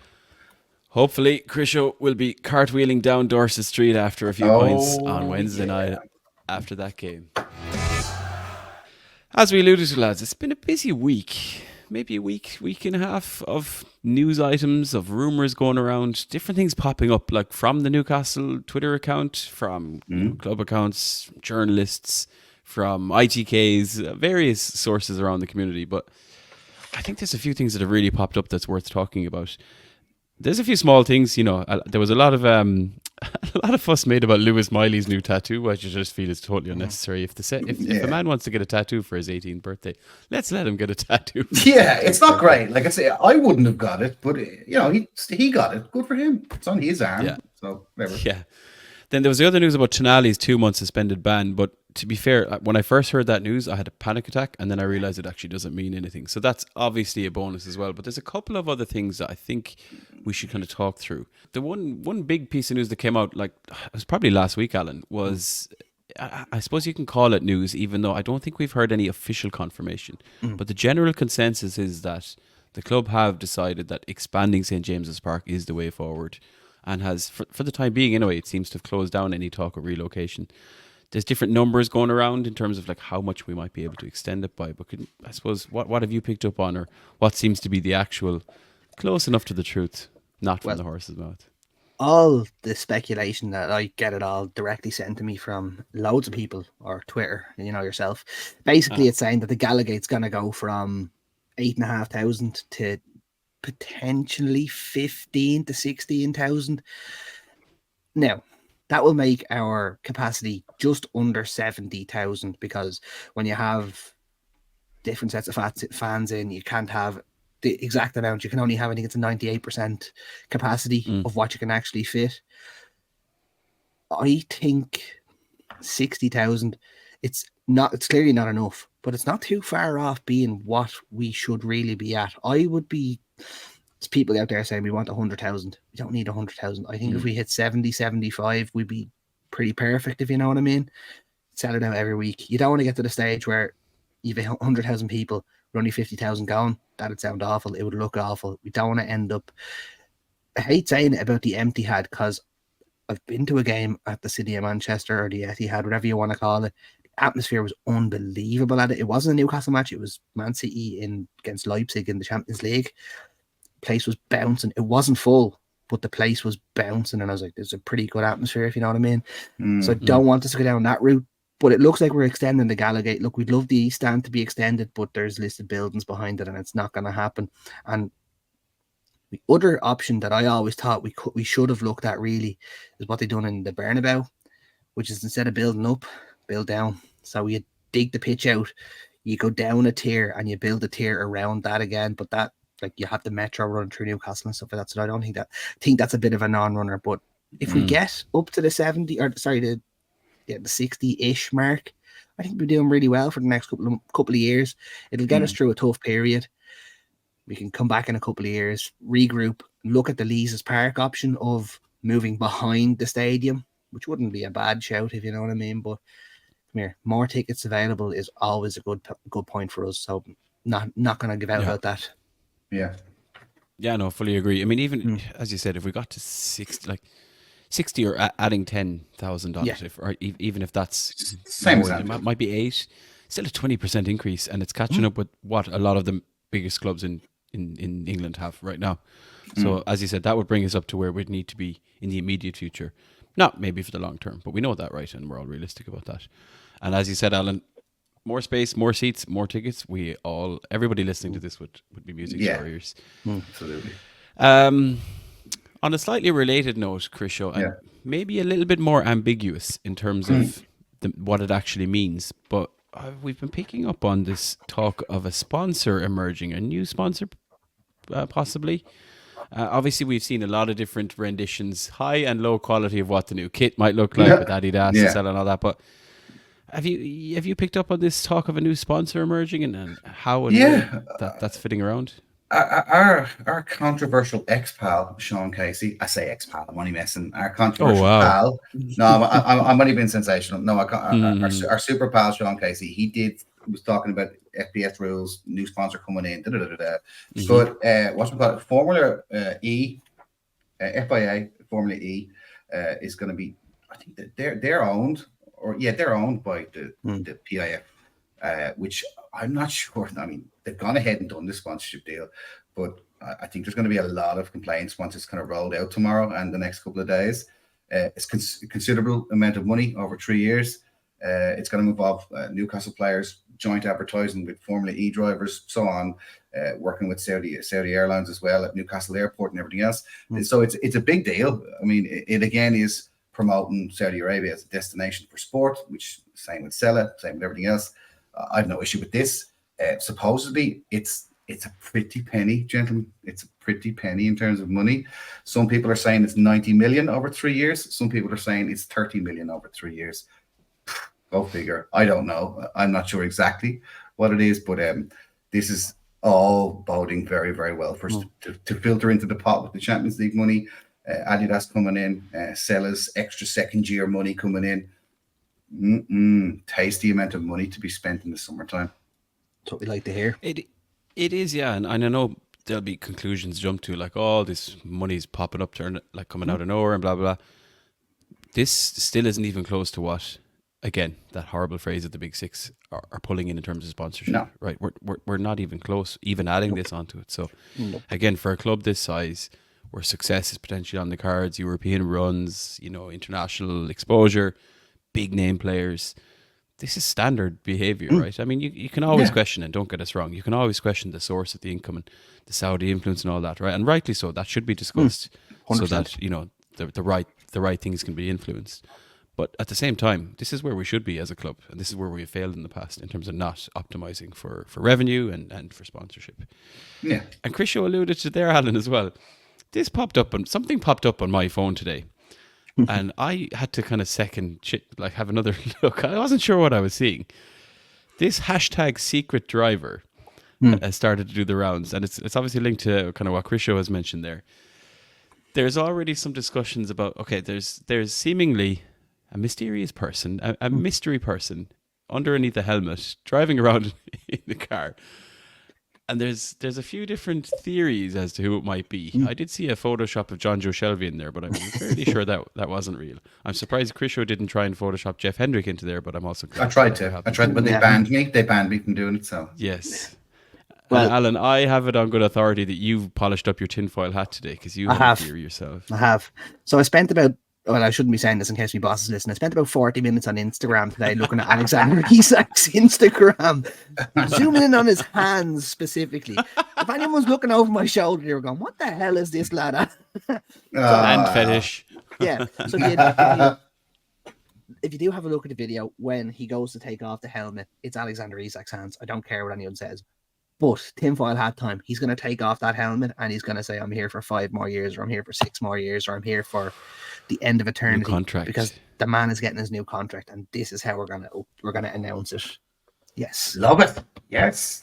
Hopefully, Krisho will be cartwheeling down Dorset Street after a few points on Wednesday night after that game. As we alluded to, lads, it's been a busy week. Maybe a week and a half of news items, of rumours going around, different things popping up, like from the Newcastle Twitter account, from club accounts, journalists, from ITKs, various sources around the community. But I think there's a few things that have really popped up that's worth talking about. There's a few small things, you know. There was a lot of fuss made about Lewis Miley's new tattoo, which I just feel is totally unnecessary. If a man wants to get a tattoo for his 18th birthday, let's let him get a tattoo.
Yeah, it's not great. Like I say, I wouldn't have got it, but you know, he got it. Good for him. It's on his arm. Yeah. So whatever.
Yeah. Then there was the other news about Tonali's 2-month suspended ban, but to be fair, when I first heard that news, I had a panic attack, and then I realised it actually doesn't mean anything. So that's obviously a bonus as well. But there's a couple of other things that I think we should kind of talk through. The one big piece of news that came out, like it was probably last week, Alan, was I suppose you can call it news, even though I don't think we've heard any official confirmation. But the general consensus is that the club have decided that expanding St. James's Park is the way forward, and has, for the time being anyway, it seems to have closed down any talk of relocation. There's different numbers going around in terms of like how much we might be able to extend it by. But I suppose what have you picked up on, or what seems to be the actual close enough to the truth, not from the horse's mouth?
All the speculation that I get it all directly sent to me from loads of people, or Twitter, you know yourself. Basically, it's saying that the Gallowgate's going to go from 8,500 to potentially 15 to 16,000. Now, that will make our capacity just under 70,000, because when you have different sets of fans in, you can't have the exact amount. You can only have, I think it's a 98% capacity of what you can actually fit. I think 60,000, it's clearly not enough, but it's not too far off being what we should really be at. There's people out there saying we want 100,000. We don't need 100,000. I think if we hit 70, 75, we'd be pretty perfect, if you know what I mean. Sell it out every week. You don't want to get to the stage where you've 100,000 people, with only 50,000 going. That'd sound awful. It would look awful. We don't want to end up... I hate saying it about the Etihad, because I've been to a game at the City of Manchester, or the Etihad, whatever you want to call it. The atmosphere was unbelievable at it. It wasn't a Newcastle match. It was Man City against Leipzig in the Champions League. Place was bouncing. It wasn't full, but the place was bouncing, and I was like, there's a pretty good atmosphere, if you know what I mean. So I don't want us to go down that route, but it looks like we're extending the Gallowgate. Look, we'd love the East Stand to be extended, but there's listed buildings behind it, and it's not going to happen. And the other option that I always thought we should have looked at really is what they done in the Bernabeu, which is instead of building up, build down. So you dig the pitch out, you go down a tier, and you build a tier around that again. But that, like, you have the metro run through Newcastle and stuff like that. So I don't think that's a bit of a non-runner. But if we get up to the 70, or sorry, the 60-ish mark, I think we're doing really well for the next couple of years. It'll get us through a tough period. We can come back in a couple of years, regroup, look at the Leazes Park option of moving behind the stadium, which wouldn't be a bad shout if you know what I mean. But come here, more tickets available is always a good point for us. So not going to give out about that.
Yeah.
Yeah, no, fully agree. I mean, even as you said, if we got to 60 or adding $10,000, or even if that's
same
more,
as
it might be 8, still a 20% increase, and it's catching up with what a lot of the biggest clubs in England have right now. So as you said, that would bring us up to where we'd need to be in the immediate future. Not maybe for the long term, but we know that, right? And we're all realistic about that. And as you said, Alan, more space, more seats, more tickets. Everybody listening to this would be music to our ears.
Absolutely.
On a slightly related note, Chris Shaw, and maybe a little bit more ambiguous in terms of what it actually means, but we've been picking up on this talk of a sponsor emerging, a new sponsor possibly. Obviously, we've seen a lot of different renditions, high and low quality of what the new kit might look like with Adidas and selling all that, but have you picked up on this talk of a new sponsor emerging and how and where that's fitting around?
Our controversial ex-pal, Sean Casey, I say ex-pal, I'm only messing. Our controversial pal, no, I'm only being sensational. No, our super pal, Sean Casey, was talking about FBS rules, new sponsor coming in, But what's we call it? Formula E, FIA, Formula E is going to be, I think that they're owned, they're owned by the PIF, which I'm not sure. I mean, they've gone ahead and done the sponsorship deal, but I think there's going to be a lot of complaints once it's kind of rolled out tomorrow and the next couple of days. It's a considerable amount of money over 3 years. It's going to involve Newcastle players, joint advertising with Formula E drivers, so on, working with Saudi Airlines as well at Newcastle Airport and everything else. So it's a big deal. I mean, it again is promoting Saudi Arabia as a destination for sport, which same with Sela, same with everything else. I have no issue with this. Supposedly, it's a pretty penny, gentlemen. It's a pretty penny in terms of money. Some people are saying it's 90 million over 3 years. Some people are saying it's 30 million over 3 years. Go figure. I don't know. I'm not sure exactly what it is, but this is all boding very, very well for to filter into the pot with the Champions League money. Adidas coming in, Sellers extra second year money coming in. Tasty amount of money to be spent in the summertime.
That's what we like to hear.
It is, yeah, and I know there'll be conclusions jumped to, like, oh, this money's popping up, coming out of nowhere and blah blah. This still isn't even close to what, again, that horrible phrase that the big six are pulling in terms of sponsorship.
No.
Right? We're not even close, even adding this onto it. So, again, for a club this size, where success is potentially on the cards, European runs, international exposure, big name players, this is standard behavior, right? I mean, you can always question it, don't get us wrong. You can always question the source of the income and the Saudi influence and all that, right? And rightly so, that should be discussed so that, the right things can be influenced. But at the same time, this is where we should be as a club, and this is where we have failed in the past in terms of not optimizing for revenue and for sponsorship.
Yeah.
And Chris alluded to there, Alan, as well. Something popped up on my phone today. And I had to kind of have another look. I wasn't sure what I was seeing. This hashtag secret driver has started to do the rounds, and it's obviously linked to kind of what Chris has mentioned there. There's already some discussions about, okay, there's seemingly a mysterious person, a mystery person underneath the helmet driving around in the car. And there's a few different theories as to who it might be. I did see a Photoshop of John Joe Shelby in there, but I'm fairly sure that wasn't real. I'm surprised Chris didn't try and Photoshop Jeff Hendrick into there, but I'm also...
I tried, but they banned me. They banned me from doing it, so...
Yes. Well, Alan, I have it on good authority that you've polished up your tinfoil hat today, because you have a theory yourself.
I have. So I spent about... Well, I shouldn't be saying this in case my bosses listen. I spent about 40 minutes on Instagram today looking at Alexander Isak's Instagram, zooming in on his hands specifically. If anyone's looking over my shoulder, they were going, "What the hell is this lad?"
Hand fetish.
Yeah. So if you do have a look at the video, when he goes to take off the helmet, it's Alexander Isak's hands. I don't care what anyone says. But tinfoil hat time, he's going to take off that helmet and he's going to say, "I'm here for 5 more years, or I'm here for 6 more years, or I'm here for the end of eternity."
New contract.
Because the man is getting his new contract, and this is how we're gonna announce it. Yes,
love it. Yes,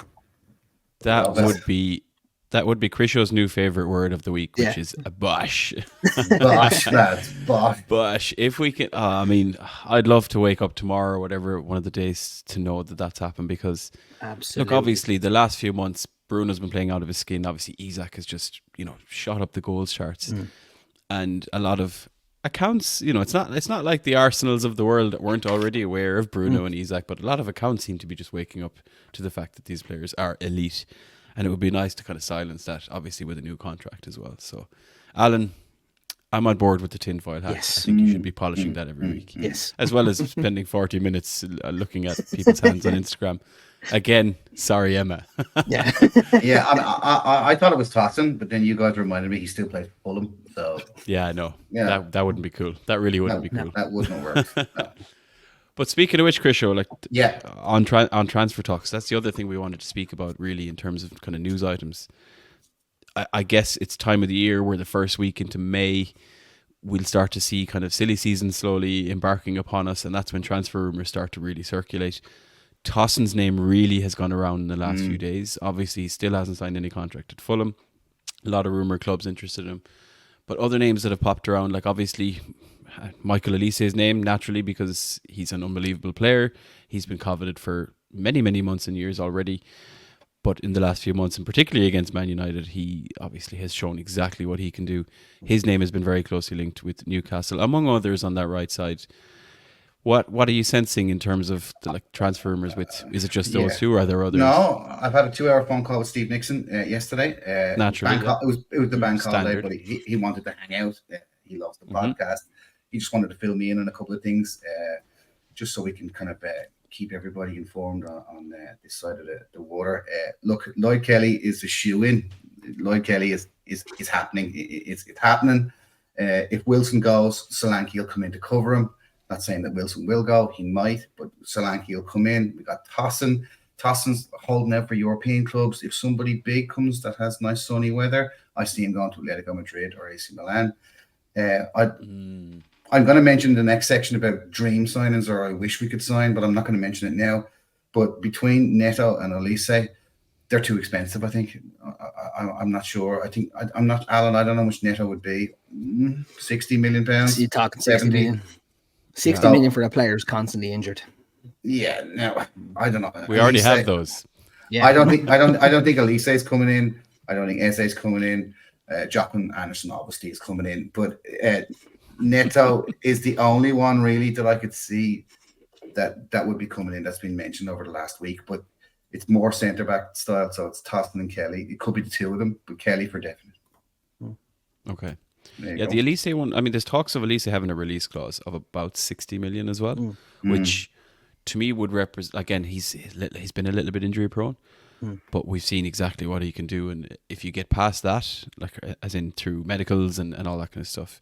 that would be That would be Krisho's new favorite word of the week, which
Yeah.
is a bosh.
Bosh, lads, bosh.
Bosh. If we can, I mean, I'd love to wake up tomorrow or whatever, one of the days, to know that that's happened because,
Absolutely.
look, obviously the last few months, Bruno's been playing out of his skin. Obviously, Isak has just, shot up the goals charts. And a lot of accounts, it's not like the Arsenals of the world that weren't already aware of Bruno and Isak, but a lot of accounts seem to be just waking up to the fact that these players are elite. And it would be nice to kind of silence that, obviously, with a new contract as well. So, Alan, I'm on board with the tinfoil hat.
Yes.
I think you should be polishing that every week.
Yes.
As well as spending 40 minutes looking at people's hands on Instagram. Again, sorry, Emma.
Yeah.
Yeah, I thought it was Totten, but then you guys reminded me he still plays for Fulham. So
Yeah, I know.
Yeah.
That wouldn't be cool. That really wouldn't be cool.
that wouldn't work. No.
But speaking of which, Krisho,
Yeah.
on transfer talks, that's the other thing we wanted to speak about, really, in terms of kind of news items. I guess it's time of the year where the first week into May, we'll start to see kind of silly season slowly embarking upon us, and that's when transfer rumours start to really circulate. Tossen's name really has gone around in the last few days. Obviously, he still hasn't signed any contract at Fulham. A lot of rumour clubs interested in him. But other names that have popped around, like obviously Michael Elise's name, naturally, because he's an unbelievable player. He's been coveted for many, many months and years already. But in the last few months, and particularly against Man United, he obviously has shown exactly what he can do. His name has been very closely linked with Newcastle, among others on that right side. What are you sensing in terms of the transfer rumours? Is it just those two, or are there others?
No, I've had a 2-hour phone call with Steve Nixon yesterday.
Naturally,
it was the bank holiday,
Standard.
but he wanted to hang out. He loves the podcast. He just wanted to fill me in on a couple of things, just so we can kind of keep everybody informed on this side of the water. Look, Lloyd Kelly is a shoe-in. Lloyd Kelly is happening. It's happening. If Wilson goes, Solanke will come in to cover him. Not saying that Wilson will go, he might, but Solanke will come in. We got Tossen. Tossen's holding out for European clubs. If somebody big comes that has nice sunny weather, I see him going to Atletico Madrid or AC Milan. I'm going to mention the next section about dream signings, or I wish we could sign, but I'm not going to mention it now. But between Neto and Elise, they're too expensive, I think. I'm not sure. I'm not, Alan, I don't know how much Neto would be. £60 million?
You're talking 60 million. 60
Yeah.
million for a player who's constantly injured.
Yeah, no, I don't know.
We already have those.
Yeah.
I don't think Elise is coming in. I don't think Eze is coming in. Jochen Anderson obviously is coming in, but Neto is the only one really that I could see that would be coming in. That's been mentioned over the last week, but it's more centre back style, so it's Tossen and Kelly. It could be the two of them, but Kelly for definite.
Okay.
There you
Yeah,
go.
the Elise one, I mean, there's talks of Elise having a release clause of about 60 million as well, which to me would represent, again, he's been a little bit injury prone, but we've seen exactly what he can do. And if you get past that, like as in through medicals and all that kind of stuff,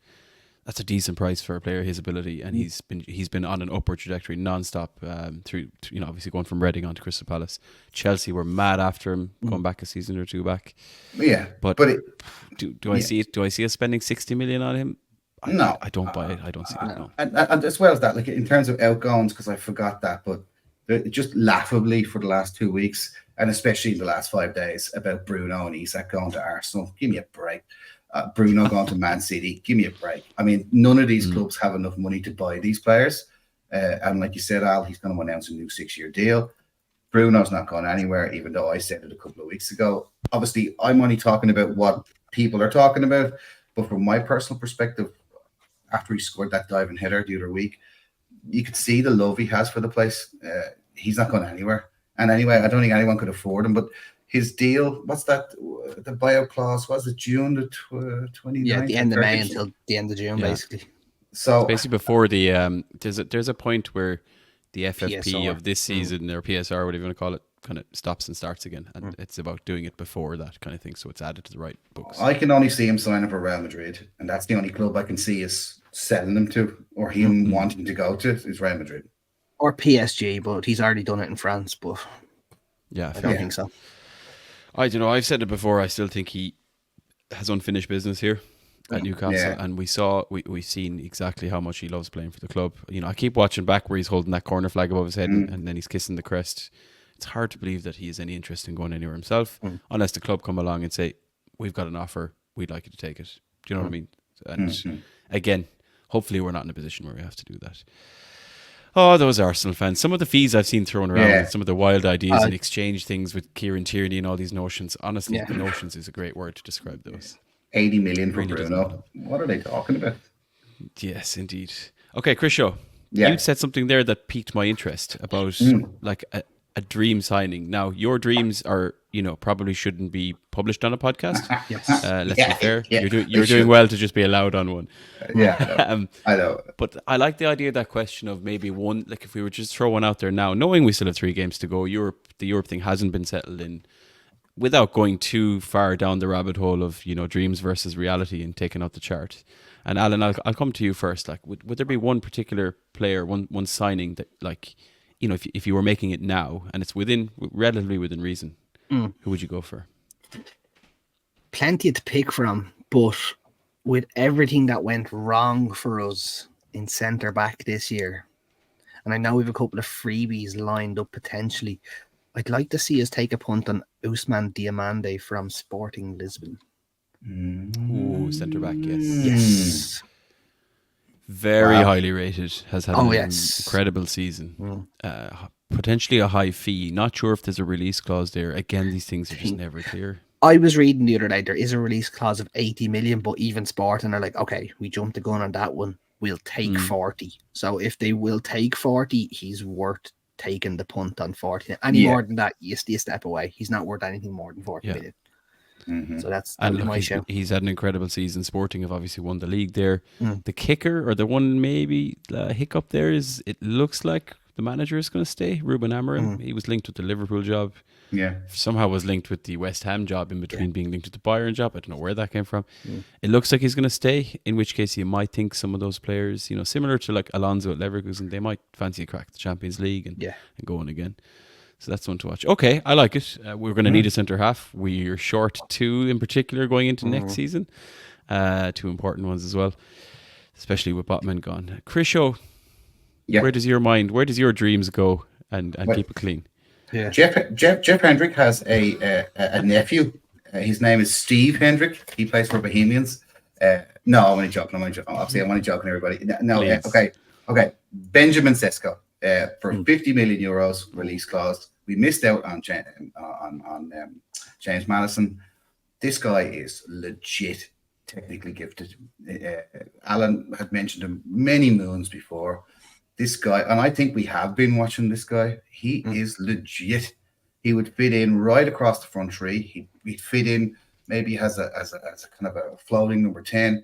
that's a decent price for a player his ability. And he's been on an upward trajectory non-stop through, obviously going from Reading on to Crystal Palace. Chelsea were mad after him, going back a season or two back.
Yeah,
But do I see it? Do I see us spending 60 million on him?
No.
I don't buy it. I don't see it. No.
and as well as that, like in terms of outgoings, because I forgot that, but just laughably for the last 2 weeks, and especially in the last 5 days, about Bruno and Isak going to Arsenal. Give me a break. Bruno going to Man City. Give me a break. I mean, none of these clubs have enough money to buy these players. And like you said, Al, he's going to announce a new 6-year deal. Bruno's not going anywhere, even though I said it a couple of weeks ago. Obviously, I'm only talking about what people are talking about. But from my personal perspective, after he scored that diving header the other week, you could see the love he has for the place. He's not going anywhere. And anyway, I don't think anyone could afford him. But his deal, what's that? The buyout clause, was it June the 29th?
Yeah, at the end of May
30th?
until the end of June,
Yeah.
basically.
So
Basically, before the there's a point where the FFP
PSR.
of this season or PSR, whatever you want to call it, kind of stops and starts again, and it's about doing it before that kind of thing, so it's added to the right books.
I can only see him signing for Real Madrid, and that's the only club I can see is selling him to, or him wanting to go to, is Real Madrid.
Or PSG, but he's already done it in France, but
Yeah,
I
fair.
don't
Yeah.
think so.
I don't know. I've said it before. I still think he has unfinished business here at Newcastle,
Yeah.
and we've seen exactly how much he loves playing for the club. I keep watching back where he's holding that corner flag above his head, and then he's kissing the crest it's hard to believe that he has any interest in going anywhere himself, unless the club come along and say, we've got an offer, we'd like you to take it. Do you know what I mean? And again, hopefully we're not in a position where we have to do that. Oh, those Arsenal fans. Some of the fees I've seen thrown around, and some of the wild ideas and exchange things with Kieran Tierney and all these notions. Honestly, the notions is a great word to describe those.
80 million for Bruno. What are they talking about?
Yes, indeed. Okay, Chris Shaw,
Yeah.
you said something there that piqued my interest about like a dream signing. Now, your dreams are, probably shouldn't be published on a podcast. Let's be fair. You're doing well to just be allowed on one.
I know.
But I like the idea of that question of maybe one, like if we were just throw one out there now, knowing we still have 3 games to go, the Europe thing hasn't been settled in, without going too far down the rabbit hole of, dreams versus reality and taking out the chart. And Alan, I'll come to you first. Like, would there be one particular player, one signing that, like, if you were making it now and it's relatively within reason, who would you go for?
Plenty to pick from, but with everything that went wrong for us in centre back this year, and I know we have a couple of freebies lined up potentially, I'd like to see us take a punt on Ousmane Diomande from Sporting Lisbon.
Ooh, centre back, yes.
Yes.
Very highly rated. Has had an
yes.
incredible season. Potentially a high fee. Not sure if there's a release clause there. Again, these things are just never clear.
I was reading the other day, there is a release clause of 80 million, but even Sporting are like, okay, we jumped the gun on that one. We'll take 40. So if they will take 40, he's worth taking the punt on 40. Any more than that, you step away. He's not worth anything more than 40 million. So that's my show.
He's had an incredible season. Sporting have obviously won the league there. The kicker, or the one maybe hiccup there, is it looks like the manager is going to stay, Ruben Amorim. He was linked with the Liverpool job. Somehow was linked with the West Ham job in between being linked with the Bayern job. I don't know where that came from. It looks like he's going to stay, in which case you might think some of those players, similar to like Alonso at Leverkusen, they might fancy a crack at the Champions League and go on again. So that's one to watch. Okay, I like it. We're going to need a centre half. We're short 2 in particular going into next season. 2 important ones as well, especially with Botman gone. Chris Shaw, where does your dreams go and keep it clean?
Yeah. Jeff Hendrick has a nephew. His name is Steve Hendrick. He plays for Bohemians. No, I'm only joking. Obviously, I'm only joking, everybody. No, okay. Benjamin Sesko. For 50 million euros release clause. We missed out on James Maddison. This guy is legit technically gifted. Alan had mentioned him many moons before. This guy, and I think we have been watching this guy. He is legit. He would fit in right across the front 3. He'd fit in maybe as a kind of a floating number 10.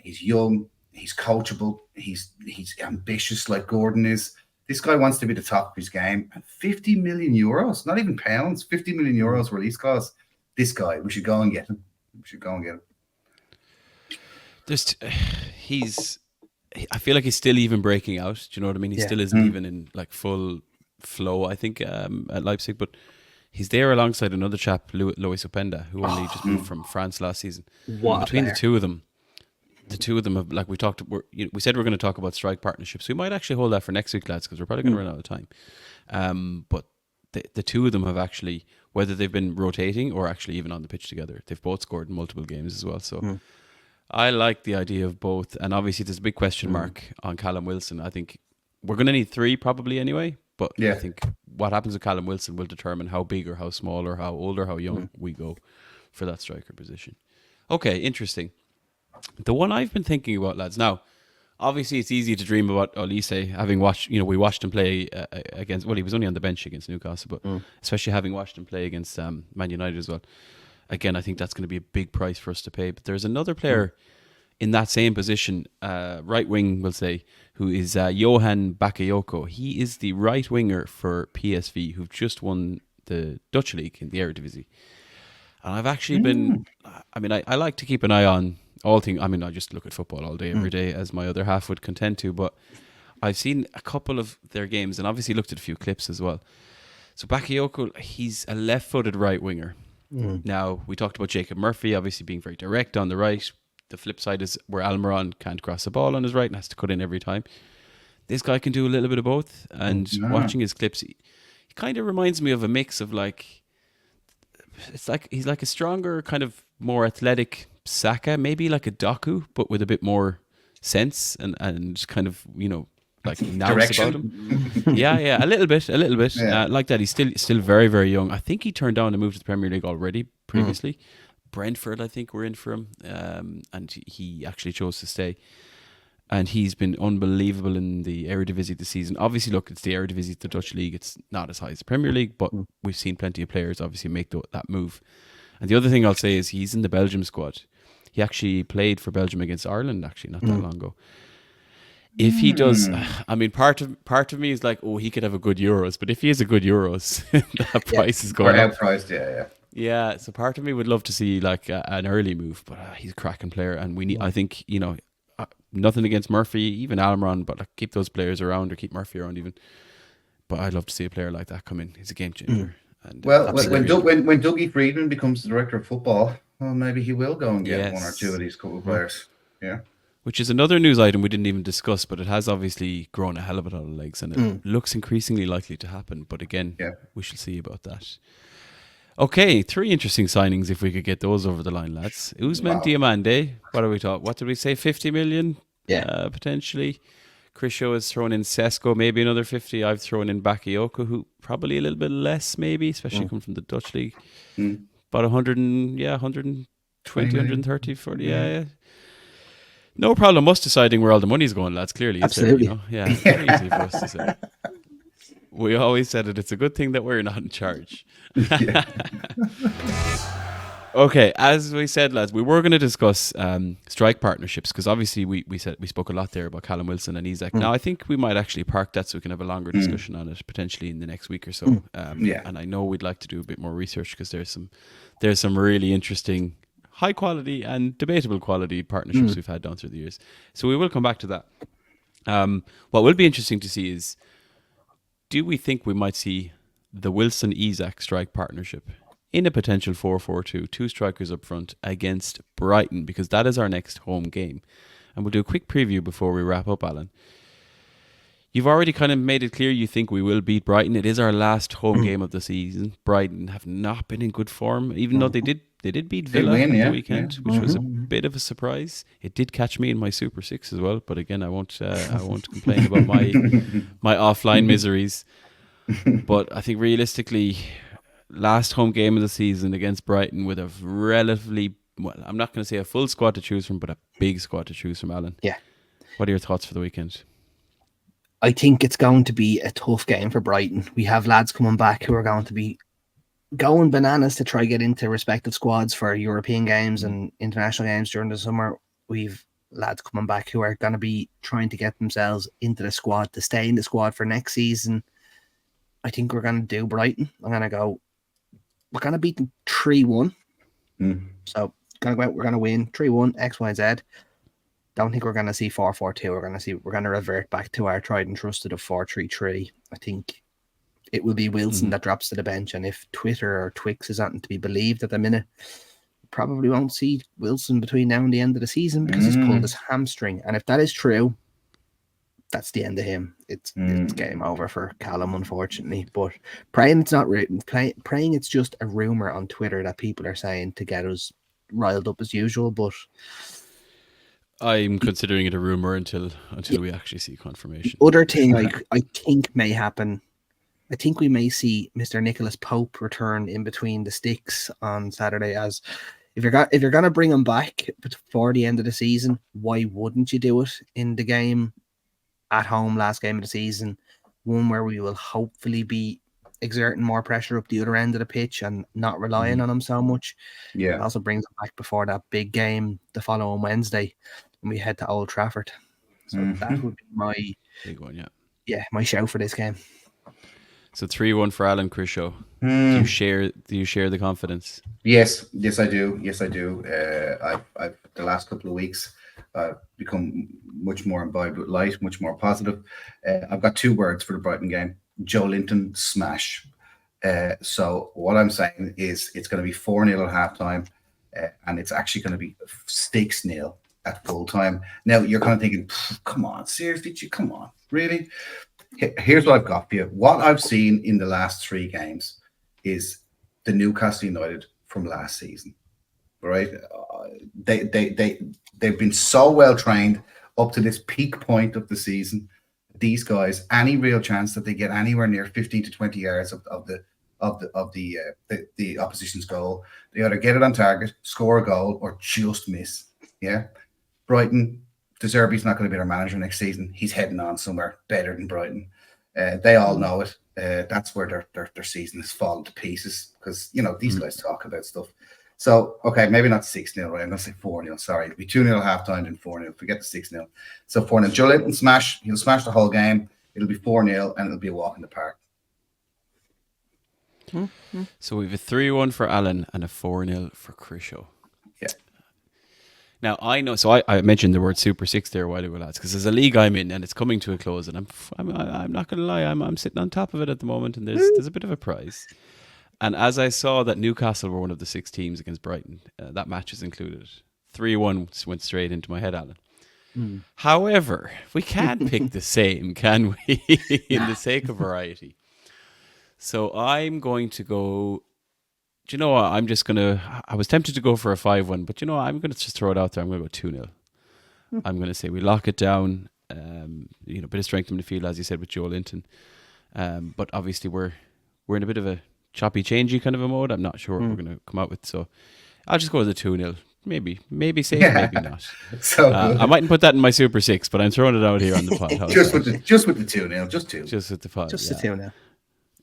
He's young. He's coachable. He's ambitious like Gordon is. This guy wants to be the top of his game. And 50 million euros, not even pounds, 50 million euros release clause. This guy, we should go and get him.
I feel like he's still even breaking out. Do you know what I mean? He still isn't even in like full flow, I think, at Leipzig. But he's there alongside another chap, Lois Openda, who only just moved from France last season. Between the two of them have, like we said we're going to talk about strike partnerships. We might actually hold that for next week, lads, because we're probably going to run out of time. But the two of them have actually, whether they've been rotating or actually even on the pitch together, they've both scored in multiple games as well. So I like the idea of both. And obviously there's a big question mark on Callum Wilson. I think we're going to need 3 probably anyway. But I think what happens with Callum Wilson will determine how big or how small or how old or how young we go for that striker position. Okay, interesting. The one I've been thinking about, lads. Now, obviously, it's easy to dream about Olise, having watched. We watched him play against. Well, he was only on the bench against Newcastle, but especially having watched him play against Man United as well. Again, I think that's going to be a big price for us to pay. But there's another player in that same position, right wing, we'll say, who is Johan Bakayoko. He is the right winger for PSV, who've just won the Dutch league in the Eredivisie. And I've actually been. I like to keep an eye on all things. I just look at football all day, every day, as my other half would contend to. But I've seen a couple of their games and obviously looked at a few clips as well. So Bakayoko, he's a left-footed right winger. Now, we talked about Jacob Murphy, obviously being very direct on the right. The flip side is where Almiron can't cross the ball on his right and has to cut in every time. This guy can do a little bit of both. And watching his clips, he kind of reminds me of a mix of like, it's like he's like a stronger, kind of more athletic Saka, maybe like a Doku, but with a bit more sense and kind of, like nous about him. Yeah, a little bit.
Yeah.
Like that, he's still very, very young. I think he turned down a move to the Premier League already previously. Brentford, I think, were in for him, and he actually chose to stay. And he's been unbelievable in the Eredivisie this season. Obviously, look, it's the Eredivisie, the Dutch league. It's not as high as the Premier League, but we've seen plenty of players obviously make that move. And the other thing I'll say is he's in the Belgium squad. He actually played for Belgium against Ireland, actually, not that long ago. If he does, I mean, part of me is like, oh, he could have a good Euros. But if he has a good Euros, that price is going up.
Outpriced, yeah.
Yeah, so part of me would love to see like an early move, but he's a cracking player, and we need. I think nothing against Murphy, even Almiron, but like keep those players around or keep Murphy around even. But I'd love to see a player like that come in. He's a game changer. And
well, when Dougie Friedman becomes the director of football, well, maybe he will go and get one or two of these couple of players. Yeah. Which
is another news item we didn't even discuss, but it has obviously grown a hell of a lot of legs, and it looks increasingly likely to happen. But again, we shall see about that. Okay, 3 interesting signings if we could get those over the line, lads. Ousmane Diomande, what are we talking? What did we say? 50 million?
Yeah.
Potentially. Chris Shaw has thrown in Sesko, maybe another 50. I've thrown in Bakayoko, who probably a little bit less, maybe, especially coming from the Dutch league. About 120, 130, 40, yeah. No problem us deciding where all the money's going, lads, clearly.
Absolutely.
Yeah, it's very easy for us to say. We always said it. It's a good thing that we're not in charge. Okay, as we said, lads, we were going to discuss strike partnerships because obviously we spoke a lot there about Callum Wilson and Isak. Now I think we might actually park that so we can have a longer discussion on it potentially in the next week or so. And I know we'd like to do a bit more research because there's some really interesting, high quality and debatable quality partnerships we've had down through the years. So we will come back to that. What will be interesting to see is, do we think we might see the Wilson-Isak strike partnership in a potential 4-4-2, 2 strikers up front against Brighton, because that is our next home game. And we'll do a quick preview before we wrap up, Alan. You've already kind of made it clear you think we will beat Brighton. It is our last home game of the season. Brighton have not been in good form, even though they did beat Villa on the weekend, which was a bit of a surprise. It did catch me in my Super 6 as well, but again, I won't complain about my offline miseries. But I think realistically, last home game of the season against Brighton with a relatively, well, I'm not going to say a full squad to choose from, but a big squad to choose from, Alan.
Yeah.
What are your thoughts for the weekend?
I think it's going to be a tough game for Brighton. We have lads coming back who are going to be going bananas to try get into respective squads for European games and international games during the summer. We've lads coming back who are going to be trying to get themselves into the squad to stay in the squad for next season. I think we're going to do Brighton. We're going to beat them 3-1. So we're going to win 3-1, X, Y, Z. Don't think we're going to see 4-4-2. We're going to revert back to our tried and trusted of 4-3-3. I think it will be Wilson that drops to the bench, and if Twitter or Twix is not to be believed at the minute, probably won't see Wilson between now and the end of the season because he's pulled his hamstring. And if that is true, that's the end of him. It's game over for Callum, unfortunately. But praying it's not written. Praying it's just a rumor on Twitter that people are saying to get us riled up as usual. But
I'm considering it a rumor until we actually see confirmation.
Other thing I think may happen. I think we may see Mr. Nicholas Pope return in between the sticks on Saturday. As if you're gonna bring him back before the end of the season, why wouldn't you do it in the game at home, last game of the season, one where we will hopefully be exerting more pressure up the other end of the pitch and not relying on him so much.
Yeah.
It also brings him back before that big game the following Wednesday when we head to Old Trafford. So that would be my
big one,
my shout for this game.
So 3-1 for Alan, Chris Shaw. Do you share the confidence?
Yes, I do. I've the last couple of weeks become much more imbibed with light, much more positive. I've got 2 words for the Brighton game: Joe Linton smash. So what I'm saying is it's going to be 4-0 at halftime, and it's actually going to be 6-0 at full time. Now you're kind of thinking, come on, seriously, come on, really? Here's what I've got for you. What I've seen in the last 3 games is the Newcastle United from last season, right? They've been so well trained up to this peak point of the season. These guys, any real chance that they get anywhere near 15 to 20 yards of the opposition's goal, they either get it on target, score a goal, or just miss. Yeah, Brighton. De Zerbi's not going to be their manager next season. He's heading on somewhere better than Brighton. They all know it. That's where their season has fallen to pieces because, these guys talk about stuff. So, okay, maybe not 6-0, right? I'm going to say 4-0. Sorry. It'll be 2-0 at halftime and 4-0. Forget the 6-0. So 4-0. Joe Linton smash. He'll smash the whole game. It'll be 4-0 and it'll be a walk in the park.
So we have a 3-1 for Alan and a 4-0 for Crisho.
Yeah.
Now, I know, so I mentioned the word Super 6 there a while ago, lads, because there's a league I'm in and it's coming to a close, and I'm not going to lie, I'm sitting on top of it at the moment, and there's a bit of a prize. And as I saw that Newcastle were one of the 6 teams against Brighton, that match is included. 3-1 went straight into my head, Alan. However, we can't pick the same, can we, in the sake of variety. So I'm going to go... Do you know what? I was tempted to go for a 5-1, but I'm going to just throw it out there. I'm going to go 2-0. I'm going to say we lock it down. Bit of strength in the field, as you said, with Joe Linton. But obviously we're in a bit of a choppy, changey kind of a mode. I'm not sure what we're going to come out with. So I'll just go with the 2-0. Maybe safe, maybe not.
So
I mightn't put that in my Super 6, but I'm throwing it out here on the pod.
just with the 2-0, just 2.
Just with the pod.
Just the 2-0.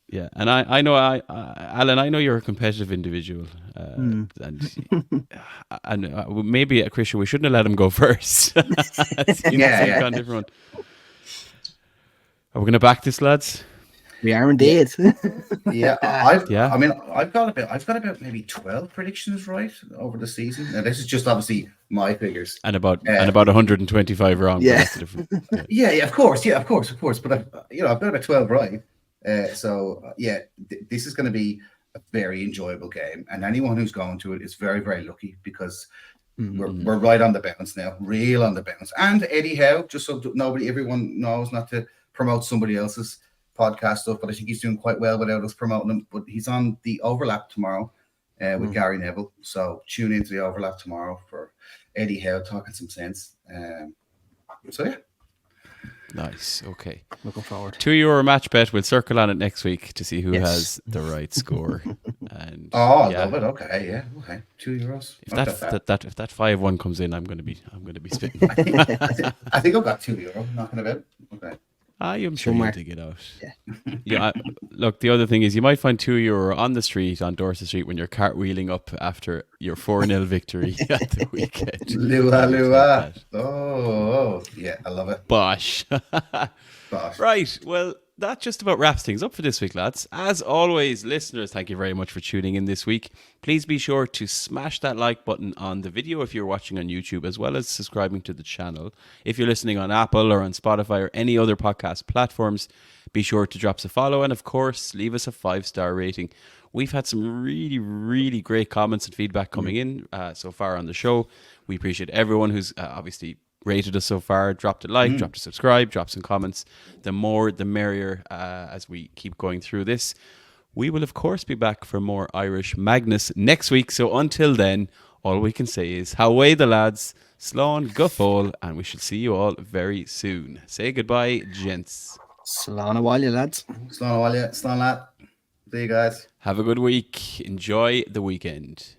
Yeah, and I know, Alan, I know you're a competitive individual, and maybe at Christian we shouldn't have let him go first.
Yeah.
Different one. Are we going to back this, lads?
We are indeed.
Yeah, I've got about maybe 12 predictions right over the season. Now this is just obviously my figures,
and about 125 wrong.
Yeah.
But that's different.
Yeah, of course. But I've got about 12 right. This is going to be a very enjoyable game, and anyone who's going to it is very, very lucky because we're right on the bounce now, real on the bounce. And Eddie Howe, just so everyone knows, not to promote somebody else's podcast stuff, but I think he's doing quite well without us promoting him. But he's on the Overlap tomorrow with Gary Neville, so tune into the Overlap tomorrow for Eddie Howe talking some sense. So yeah.
Nice. Okay.
Looking forward.
€2 match bet. We'll circle on it next week to see who has the right score. And
I love it. Okay, yeah. Okay, €2.
If that 5-1 comes in, I'm going to be spitting.
I think I've got €2 knocking about. Okay.
I'm sure you'll dig it out. Yeah. Look, the other thing is you might find €2 on the street, on Dorset Street, when you're cartwheeling up after your 4-0 victory at the weekend.
Lua. Oh, yeah, I love it.
Bosh.
Bosh.
Right, well, that just about wraps things up for this week, lads. As always, listeners, thank you very much for tuning in this week. Please be sure to smash that like button on the video if you're watching on YouTube, as well as subscribing to the channel. If you're listening on Apple or on Spotify or any other podcast platforms, be sure to drop us a follow, and of course, leave us a 5-star rating. We've had some really, really great comments and feedback coming in so far on the show. We appreciate everyone who's obviously rated us so far, dropped a like, dropped a subscribe, dropped some comments. The more, the merrier as we keep going through this. We will, of course, be back for more Irish Magnus next week. So until then, all we can say is, how way the lads, slán go fóill, and we shall see you all very soon. Say goodbye, gents.
Slán a bhaile, lads.
Slán a bhaile, slán lad. See you guys.
Have a good week. Enjoy the weekend.